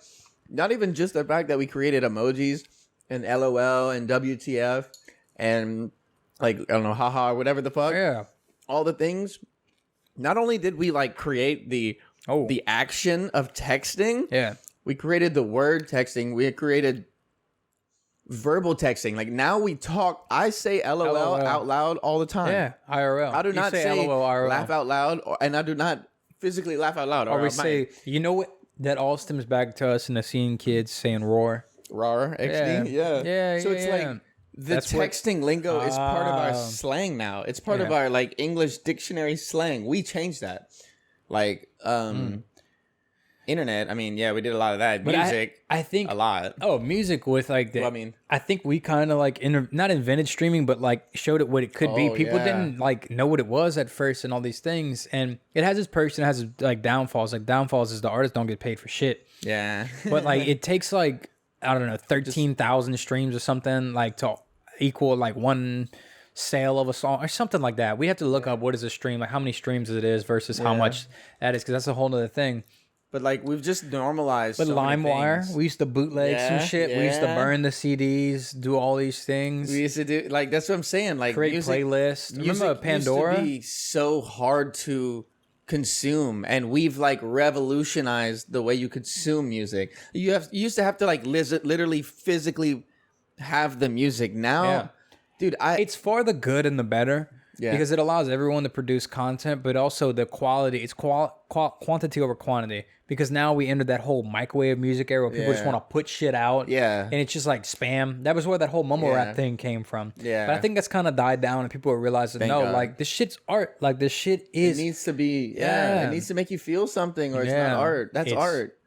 not even just the fact that we created emojis and LOL and WTF and like I don't know, haha, or whatever the fuck. Yeah, all the things. Not only did we like create the action of texting. Yeah. We created the word texting. We created verbal texting. Like now we talk. I say LOL out loud all the time. Yeah. IRL. I do not say LOL, IRL. Laugh out loud. And I do not physically laugh out loud. Or we say, you know what? That all stems back to us in the scene kids saying roar. Roar. XD. Yeah. So it's like the texting lingo is part of our slang now. It's part of our like English dictionary slang. We changed that. Like internet. I mean, we did a lot of that. But music. I think a lot. Oh, music with like the. Well, I mean, I think we kind of like not invented streaming, but like showed it what it could be. People didn't like know what it was at first, and all these things. And it has its perks and it has its, like downfalls. Like downfalls is the artists don't get paid for shit. Yeah. But like it takes like I don't know 13,000 streams or something like to equal like one sale of a song or something like that. We have to look up what is a stream, like how many streams it is versus how much that is, because that's a whole other thing. But like we've just normalized. But LimeWire, we used to bootleg some shit. We used to burn the CDs, do all these things. We used to do like that's what I'm saying. Like create playlists. Remember Pandora? Used to be so hard to consume, and we've like revolutionized the way you consume music. You used to have to like literally physically have the music. Now, dude, it's for the good and the better. Yeah. Because it allows everyone to produce content, but also the quality. It's quantity over quantity. Because now we entered that whole microwave music era where people just want to put shit out. Yeah. And it's just like spam. That was where that whole mumble rap thing came from. Yeah. But I think that's kind of died down and people are realizing, like this shit's art. Like this shit is. It needs to be, it needs to make you feel something or it's not art. That's art.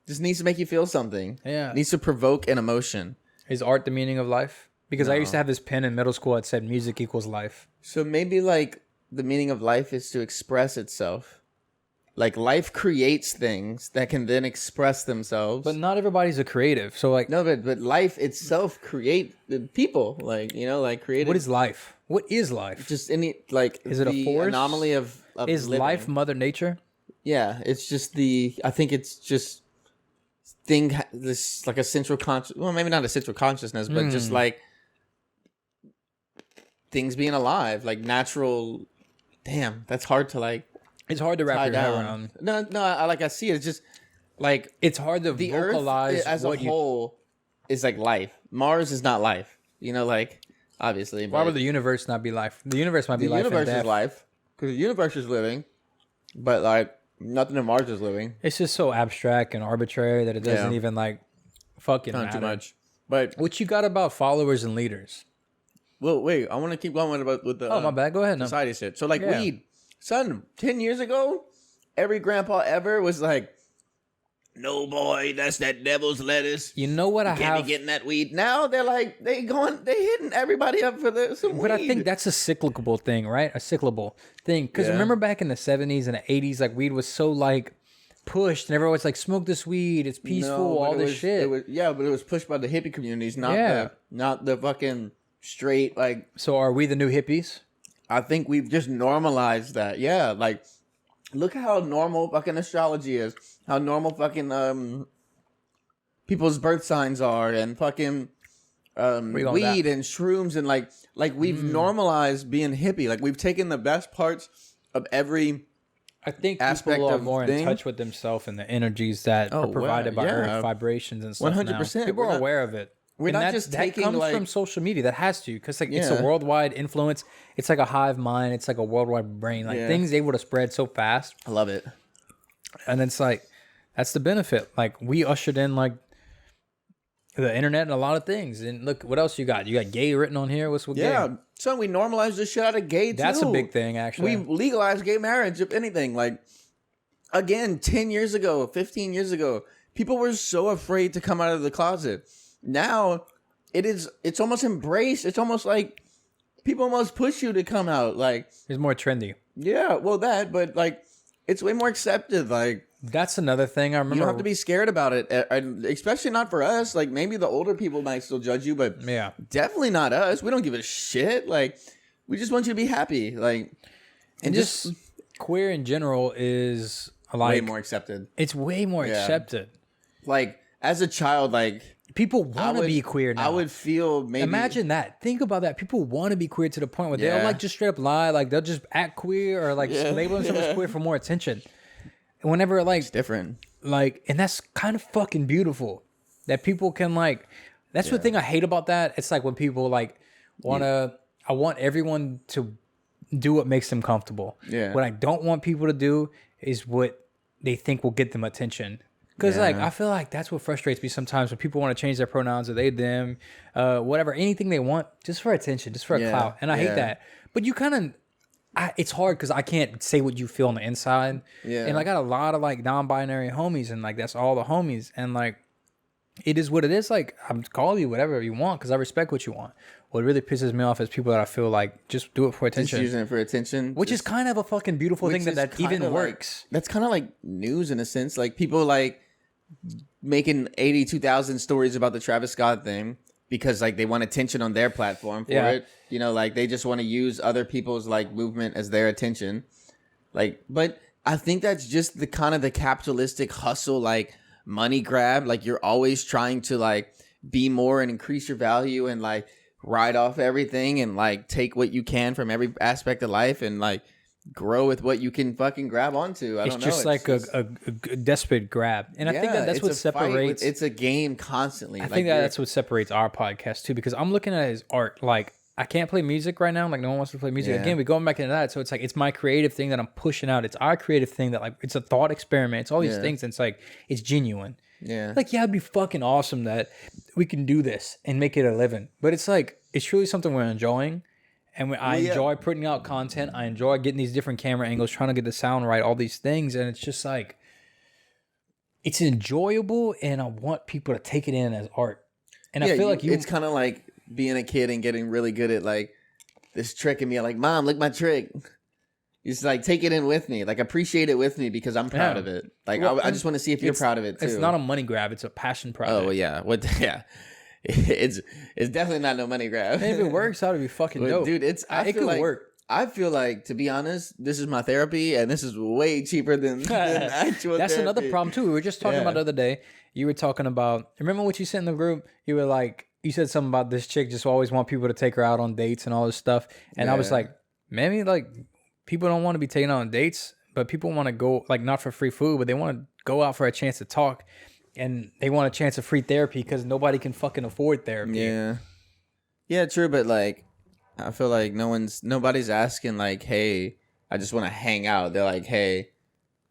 Just needs to make you feel something. Yeah. It needs to provoke an emotion. Is art the meaning of life? Because I used to have this pen in middle school that said music equals life. So maybe like the meaning of life is to express itself. Like life creates things that can then express themselves. But not everybody's a creative. So like no, but life itself create the people. Like, you know, like creative. What is life? What is life? Just any like is it a force? Anomaly of is living. Life Mother Nature? Yeah, it's just I think it's just this like a central conscious. Well, maybe not a central consciousness, but just like things being alive, like natural. Damn, that's hard to like. It's hard to wrap your head around. No, I see it. It's just like it's hard to vocalize Earth as a whole is like life. Mars is not life. You know, like obviously. Why would the universe not be life? The universe might be life. The universe is life because the universe is living, but like nothing in Mars is living. It's just so abstract and arbitrary that it doesn't even like fucking not matter. Too much. But what you got about followers and leaders? Well, wait. I want to keep going with the. Oh, my bad. Go ahead. Society shit. So like weed. Son, 10 years ago, every grandpa ever was like, no, boy, that's that devil's lettuce. You know what? Can't be getting that weed. Now they're like, they hitting everybody up for some weed. But I think that's a cyclical thing, right? A cyclical thing. Because remember back in the 70s and the 80s, like weed was so like pushed and everyone's like, smoke this weed. It's peaceful, all this shit. But it was pushed by the hippie communities, not the fucking straight like. So are we the new hippies? I think we've just normalized that. Yeah, like look how normal fucking astrology is. How normal fucking people's birth signs are and fucking weed and shrooms and like we've normalized being hippie. Like we've taken the best parts of every I think people are more in touch with themselves and the energies that are provided by Earth vibrations and stuff. 100%. People are aware of it. We're not just taking that comes from social media. That has to, because like it's a worldwide influence. It's like a hive mind. It's like a worldwide brain. Like things able to spread so fast. I love it. And it's like that's the benefit. Like we ushered in like the internet and a lot of things. And look, what else you got? You got gay written on here. What's with gay? Son, we normalized the shit out of gay too. That's a big thing, actually. We legalized gay marriage, if anything. Like again, 10 years ago, 15 years ago, people were so afraid to come out of the closet. Now it's almost embraced. It's almost like people almost push you to come out. Like it's more trendy. Yeah, well but like it's way more accepted. Like That's another thing I remember. You don't have to be scared about it, especially not for us. Like, maybe the older people might still judge you, but yeah, definitely not us. We don't give a shit. Like, we just want you to be happy. Like, and just queer in general is like way more accepted. It's way more accepted. Like, as a child, like, people want to be queer now. I would feel maybe. Imagine that. Think about that. People want to be queer to the point where they'll like just straight up lie. Like, they'll just act queer or like label themselves as queer for more attention. And whenever like it's different. Like, and that's kind of fucking beautiful that people can like. That's the thing I hate about that. It's like when people like I want everyone to do what makes them comfortable. Yeah. What I don't want people to do is what they think will get them attention. Because like I feel like that's what frustrates me sometimes when people want to change their pronouns or they, them, whatever, anything they want just for attention, just for a clout. And I hate that. But you kind of, it's hard because I can't say what you feel on the inside. Yeah. And I got a lot of like non-binary homies and like that's all the homies. And like it is what it is. Like I'm calling you whatever you want because I respect what you want. What really pisses me off is people that I feel like just do it for attention. Just using it for attention. Which is kind of a fucking beautiful thing that even works. Like, that's kind of like news in a sense. Like people like making 82,000 stories about the Travis Scott thing because like they want attention on their platform for it. You know, like they just want to use other people's like movement as their attention. Like, but I think that's just the kind of the capitalistic hustle, like money grab. Like you're always trying to like be more and increase your value and like ride off everything and like take what you can from every aspect of life and like grow with what you can fucking grab onto. I don't know. It's like a desperate grab. And I think that's what separates. It's a game constantly. I think that's what separates our podcast too, because I'm looking at his art. Like I can't play music right now. Like no one wants to play music. Again, we're going back into that. So it's like, it's my creative thing that I'm pushing out. It's our creative thing that like, it's a thought experiment. It's all these things. And it's like, it's genuine. Yeah. Like, it'd be fucking awesome that we can do this and make it a living. But it's like, it's truly something we're enjoying. And I enjoy putting out content. I enjoy getting these different camera angles, trying to get the sound right, all these things. And it's just like, it's enjoyable. And I want people to take it in as art. And I feel like it's kind of like being a kid and getting really good at like this trick and being like, Mom, look my trick. Just like take it in with me, like appreciate it with me because I'm proud of it. Like I just want to see if you're proud of it too. It's not a money grab; it's a passion project. Oh yeah, it's definitely not no money grab. And if it works out, it'd be fucking dope, dude. It could work. I feel like, to be honest, this is my therapy, and this is way cheaper than actual. That's therapy. Another problem too. We were just talking about the other day. You were talking about. Remember what you said in the group? You were like, you said something about this chick just always want people to take her out on dates and all this stuff, and I was like, maybe like. People don't want to be taken out on dates, but people want to go, like, not for free food, but they want to go out for a chance to talk, and they want a chance of free therapy because nobody can fucking afford therapy. Yeah, true, but, like, I feel like nobody's asking, like, hey, I just want to hang out. They're like, hey,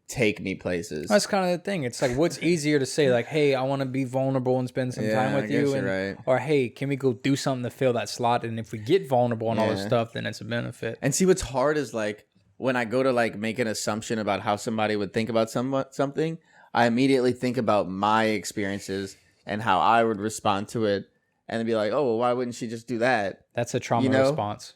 take me places. That's kind of the thing. It's like, what's easier to say, like, hey, I want to be vulnerable and spend some time with you, or hey, can we go do something to fill that slot? And if we get vulnerable and all this stuff, then it's a benefit. And see, what's hard is like when I go to like make an assumption about how somebody would think about something, I immediately think about my experiences and how I would respond to it, and then be like, oh, well, why wouldn't she just do that? That's a trauma response.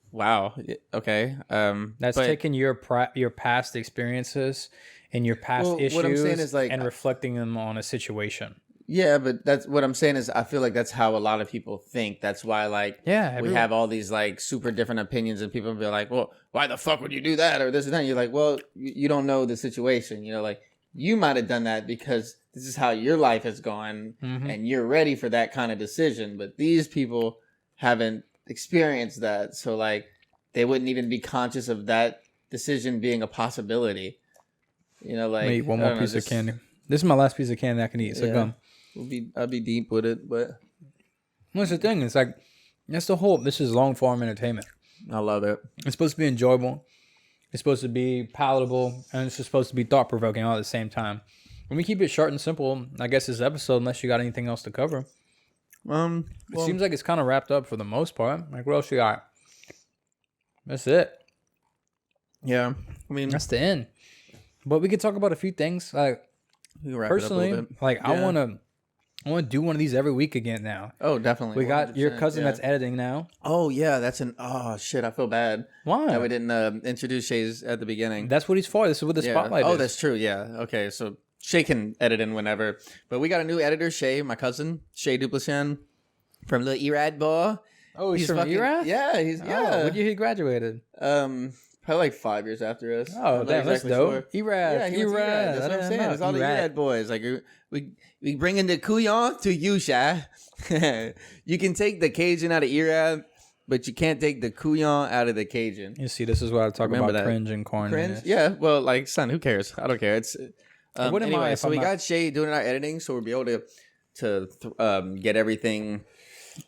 Wow. Okay. That's taking your past experiences and your past issues what I'm saying is like, and reflecting them on a situation. Yeah, but that's what I'm saying is I feel like that's how a lot of people think. That's why like we have all these like super different opinions and people be like, well, why the fuck would you do that or this and that? And you're like, well, you don't know the situation. You know, like you might have done that because this is how your life has gone and you're ready for that kind of decision. But these people haven't experienced that, so like they wouldn't even be conscious of that decision being a possibility. You know, like wait, one more piece of candy. This is my last piece of candy I can eat. So gum. I'll be deep with it, but what's the thing? It's like that's the whole. This is long form entertainment. I love it. It's supposed to be enjoyable. It's supposed to be palatable, and it's supposed to be thought provoking all at the same time. When we keep it short and simple, I guess this episode, unless you got anything else to cover. It seems like it's kind of wrapped up for the most part. Like, what else you got? That's it. Yeah, I mean that's the end. But we could talk about a few things. Like personally, like I want I want to do one of these every week again now. Oh, definitely. We got your cousin that's editing now. Oh, yeah. Oh, shit. I feel bad. Why? That we didn't introduce Shay's at the beginning. That's what he's for. This is what the spotlight is. Oh, that's true. Yeah. Okay. So Shay can edit in whenever. But we got a new editor, Shay, my cousin, Shay Duplicien from the Erad boy. Oh, he's from Erad? Yeah. Yeah. What year he graduated? Probably like 5 years after us. Oh, damn, that's dope. Erad. Yeah, Erad. That's what I'm saying. It's all the Erad boys. Like, we bring in the couillon to you, Shay. You can take the Cajun out of Erad, but you can't take the couillon out of the Cajun. You see, this is what I talk about cringe and corny. Cringe? Yeah, well, like, son, who cares? I don't care. It's anyway, so we got Shay doing our editing, so we'll be able to get everything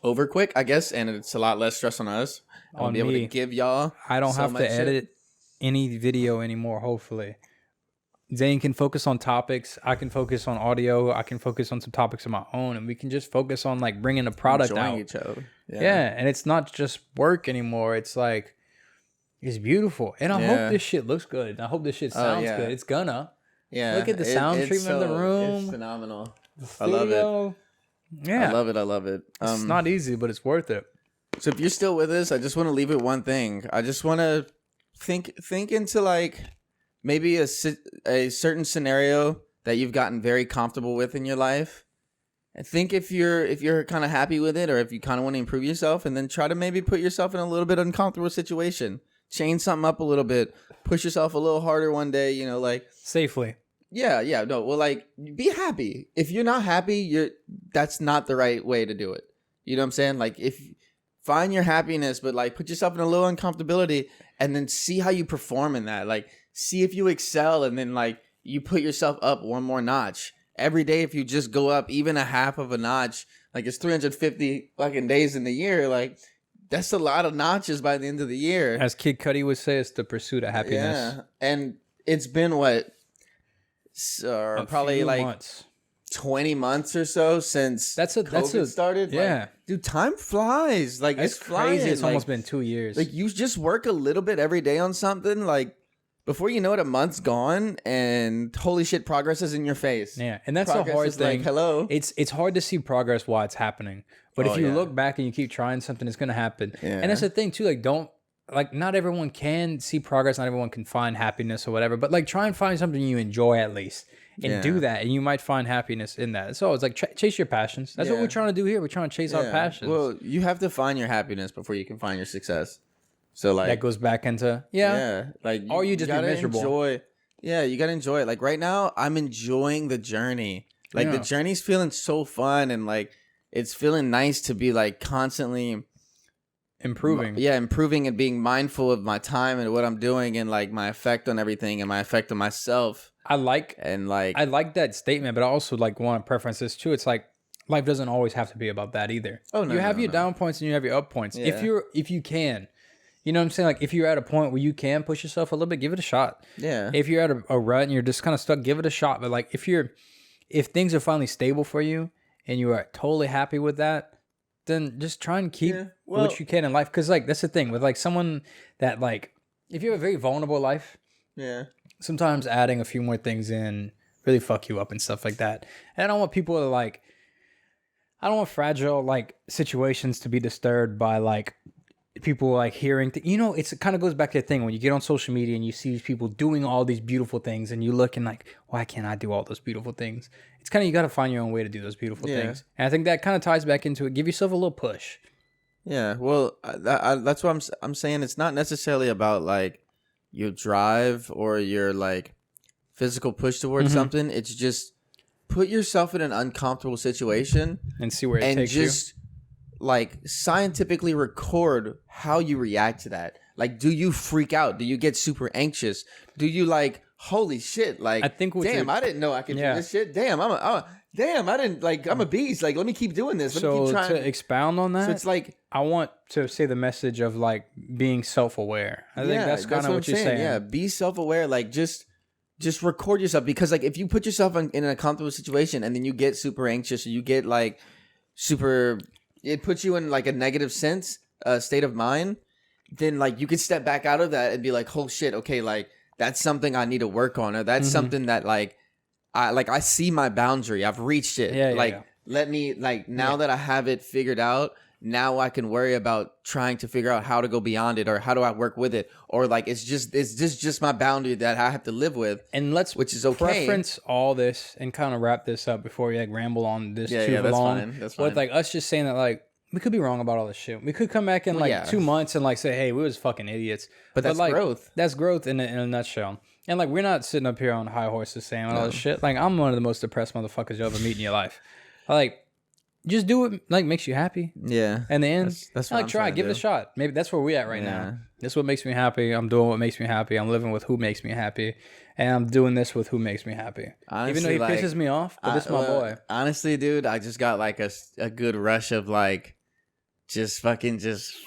over quick, I guess, and it's a lot less stress on us. I'll be able to give y'all. I don't have to edit any video anymore, hopefully. Zane can focus on topics. I can focus on audio. I can focus on some topics of my own, and we can just focus on like bringing a product out. Each other. Yeah, and it's not just work anymore. It's like it's beautiful, and I hope this shit looks good. And I hope this shit sounds good. It's gonna. Yeah. Look at the sound treatment in the room. It's phenomenal. I love it. Yeah, I love it. It's not easy, but it's worth it. So if you're still with us, I just want to leave it one thing. I just want to think into like maybe a certain scenario that you've gotten very comfortable with in your life, and think if you're kind of happy with it, or if you kind of want to improve yourself, and then try to maybe put yourself in a little bit uncomfortable situation, change something up a little bit, push yourself a little harder one day, you know, like safely. Yeah, no, well, like, be happy. If you're not happy, that's not the right way to do it. You know what I'm saying? Like, find your happiness, but like put yourself in a little uncomfortability, and then see how you perform in that. Like, see if you excel, and then like you put yourself up one more notch every day. If you just go up even a half of a notch, like it's 350 fucking days in the year, like that's a lot of notches by the end of the year. As Kid Cudi would say, it's the pursuit of happiness. Yeah, and it's been what, probably like months. 20 months or so since COVID started. Yeah, like, dude, time flies. Like, it's crazy. Flying. It's almost been 2 years. Like, you just work a little bit every day on something, like, before you know it, a month's gone, and holy shit, progress is in your face. Yeah, and that's the hard thing. Like, hello. It's hard to see progress while it's happening, but if you look back and you keep trying something, it's gonna happen. Yeah. And that's the thing too. Like, not everyone can see progress. Not everyone can find happiness or whatever. But like, try and find something you enjoy at least, and do that, and you might find happiness in that. So it's like chase your passions. That's what we're trying to do here. We're trying to chase our passions. Well, you have to find your happiness before you can find your success. So like that goes back into like, or you just be miserable. You gotta enjoy it. Like right now, I'm enjoying the journey. Like the journey's feeling so fun, and like it's feeling nice to be like constantly improving. Improving and being mindful of my time and what I'm doing, and like my effect on everything and my effect on myself. I like that statement, but I also like want to preference this too. It's like life doesn't always have to be about that either. Oh no, you have your down points and you have your up points. Yeah. If you can. You know what I'm saying? Like, if you're at a point where you can push yourself a little bit, give it a shot. Yeah. If you're at a rut and you're just kind of stuck, give it a shot. But like, if things are finally stable for you and you are totally happy with that, then just try and keep what you can in life. Because like, that's the thing with like someone that like, if you have a very vulnerable life, sometimes adding a few more things in really fuck you up and stuff like that. And I don't want people to like, I don't want fragile like situations to be disturbed by like people like hearing it kind of goes back to the thing when you get on social media and you see these people doing all these beautiful things, and you look and like, why can't I do all those beautiful things? It's kind of, you got to find your own way to do those beautiful things, and I think that kind of ties back into it. Give yourself a little push. Yeah, well, that's what I'm saying. It's not necessarily about like your drive or your like physical push towards something. It's just put yourself in an uncomfortable situation and see where it takes you. Like, scientifically record how you react to that. Like, do you freak out? Do you get super anxious? Do you like, holy shit, like, I think I didn't know I could do this shit. Damn, I didn't, like, I'm a beast. Like, let me keep doing this. Let me keep trying. To expound on that, so it's like, I want to say the message of like being self-aware. I think that's kind of what you're saying. Yeah, be self-aware. Like, just record yourself, because like if you put yourself in a comfortable situation and then you get super anxious, or you get like it puts you in like a negative state of mind, then like you could step back out of that and be like, oh shit, okay, like that's something I need to work on, or that's something that like I see my boundary, I've reached it. let me like now that I have it figured out. Now I can worry about trying to figure out how to go beyond it, or how do I work with it, or like it's just my boundary that I have to live with. And which is okay. Preference all this and kind of wrap this up before we like ramble on this too long. That's fine. With like us just saying that like we could be wrong about all this shit. We could come back in 2 months and like say, hey, we was fucking idiots. But that's like, growth. That's growth in a nutshell. And like we're not sitting up here on high horses saying all this shit. Like I'm one of the most depressed motherfuckers you'll ever meet in your life. Like. Just do what like makes you happy. Yeah. And the end, that's what like try, give it a shot. Maybe that's where we at right now. This is what makes me happy. I'm doing what makes me happy. I'm living with who makes me happy, and I'm doing this with who makes me happy. Honestly, even though he pisses me off, but this is my boy. Honestly, dude, I just got like a good rush of like,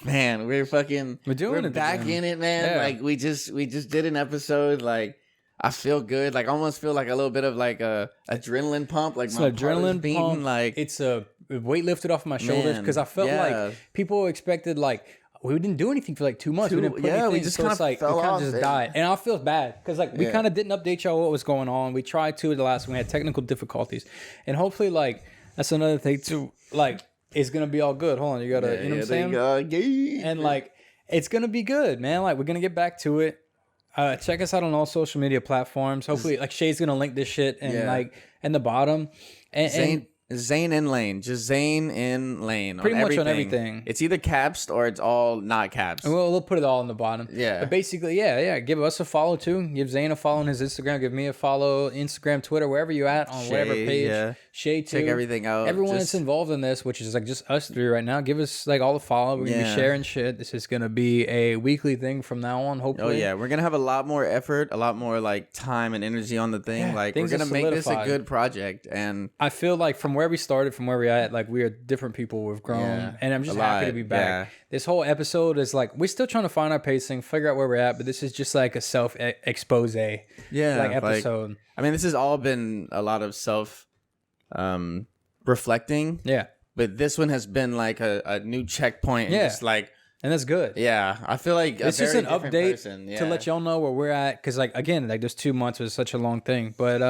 man, we're back in it, man. Yeah. Like we just did an episode like. I feel good. Like, I almost feel like a little bit of like a adrenaline pump. Like, my adrenaline beating. Pump. Like, it's a weight lifted off my shoulders because I felt like people expected like we didn't do anything for like 2 months. We didn't put anything. We just kind of like we kind of just died, and I feel bad because like we kind of didn't update y'all what was going on. We tried to the last one. We had technical difficulties, and hopefully like that's another thing too. Like, it's gonna be all good. Hold on, you gotta you know what I'm saying? And like it's gonna be good, man. Like we're gonna get back to it. Check us out on all social media platforms. Hopefully, like Shay's gonna link this shit and like in the bottom. And Zane and Lane, just Zane and Lane. Pretty much on everything. It's either caps or it's all not caps. We'll put it all in the bottom. Yeah. But basically, give us a follow too. Give Zane a follow on his Instagram. Give me a follow, Instagram, Twitter, wherever you at on whatever page. Yeah. Shay too. Check everything out. Everyone that's involved in this, which is like just us three right now, give us like all the follow. We're gonna be sharing shit. This is gonna be a weekly thing from now on. Hopefully. Oh yeah, we're gonna have a lot more effort, a lot more like time and energy on the thing. Yeah, like we're gonna make this a good project. And I feel like from where we started, from where we're at, like we are different people. We've grown, and I'm just happy to be back. Yeah. This whole episode is like we're still trying to find our pacing, figure out where we're at, but this is just like a self expose, like episode. Like, I mean, this has all been a lot of self reflecting. Yeah, but this one has been like a new checkpoint. And just like. And that's good. Yeah, I feel like it's just an update to let y'all know where we're at. Because like again, like those 2 months was such a long thing. But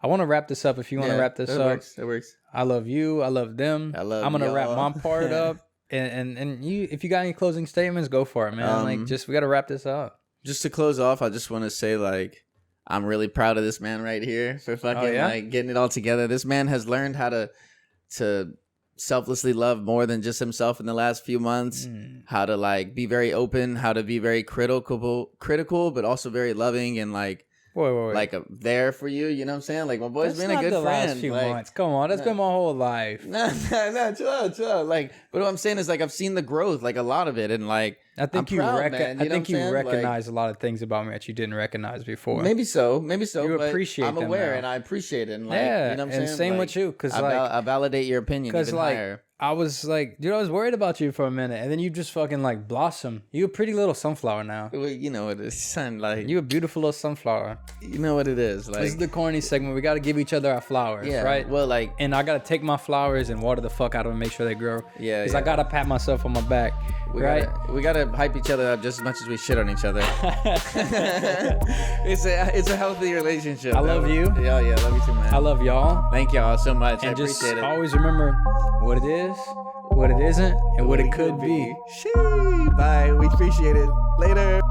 I want to wrap this up. If you want to wrap this up, it works. I love you. I love them. I'm gonna wrap my part up. And you, if you got any closing statements, go for it, man. Like we got to wrap this up. Just to close off, I just want to say like I'm really proud of this man right here for fucking like getting it all together. This man has learned how to selflessly love more than just himself in the last few months. How to like be very open, how to be very critical, but also very loving and like like there for you. You know what I'm saying? Like my boy's been a good friend. Last few months. Come on, that's been my whole life. No, chill out. Like, but what I'm saying is like I've seen the growth, like a lot of it, and like I think you recognize a lot of things about me that you didn't recognize before. Maybe so. You appreciate. I'm aware, and I appreciate it. And like, you know what I'm saying? And same with you, because I validate your opinion even higher. I was like, dude, I was worried about you for a minute, and then you just fucking like blossom. You a pretty little sunflower now. Well, you know what it is, son. Like you a beautiful little sunflower. You know what it is. Like this is the corny segment. We got to give each other our flowers, right? Well, like, and I got to take my flowers and water the fuck out of them, make sure they grow. Yeah, because I gotta pat myself on my back. We gotta hype each other up just as much as we shit on each other. It's a healthy relationship. I love you. Yeah, love you too, man. I love y'all. Thank y'all so much. And I appreciate it. Always remember what it is, what it isn't, and what it could be. Bye. We appreciate it. Later.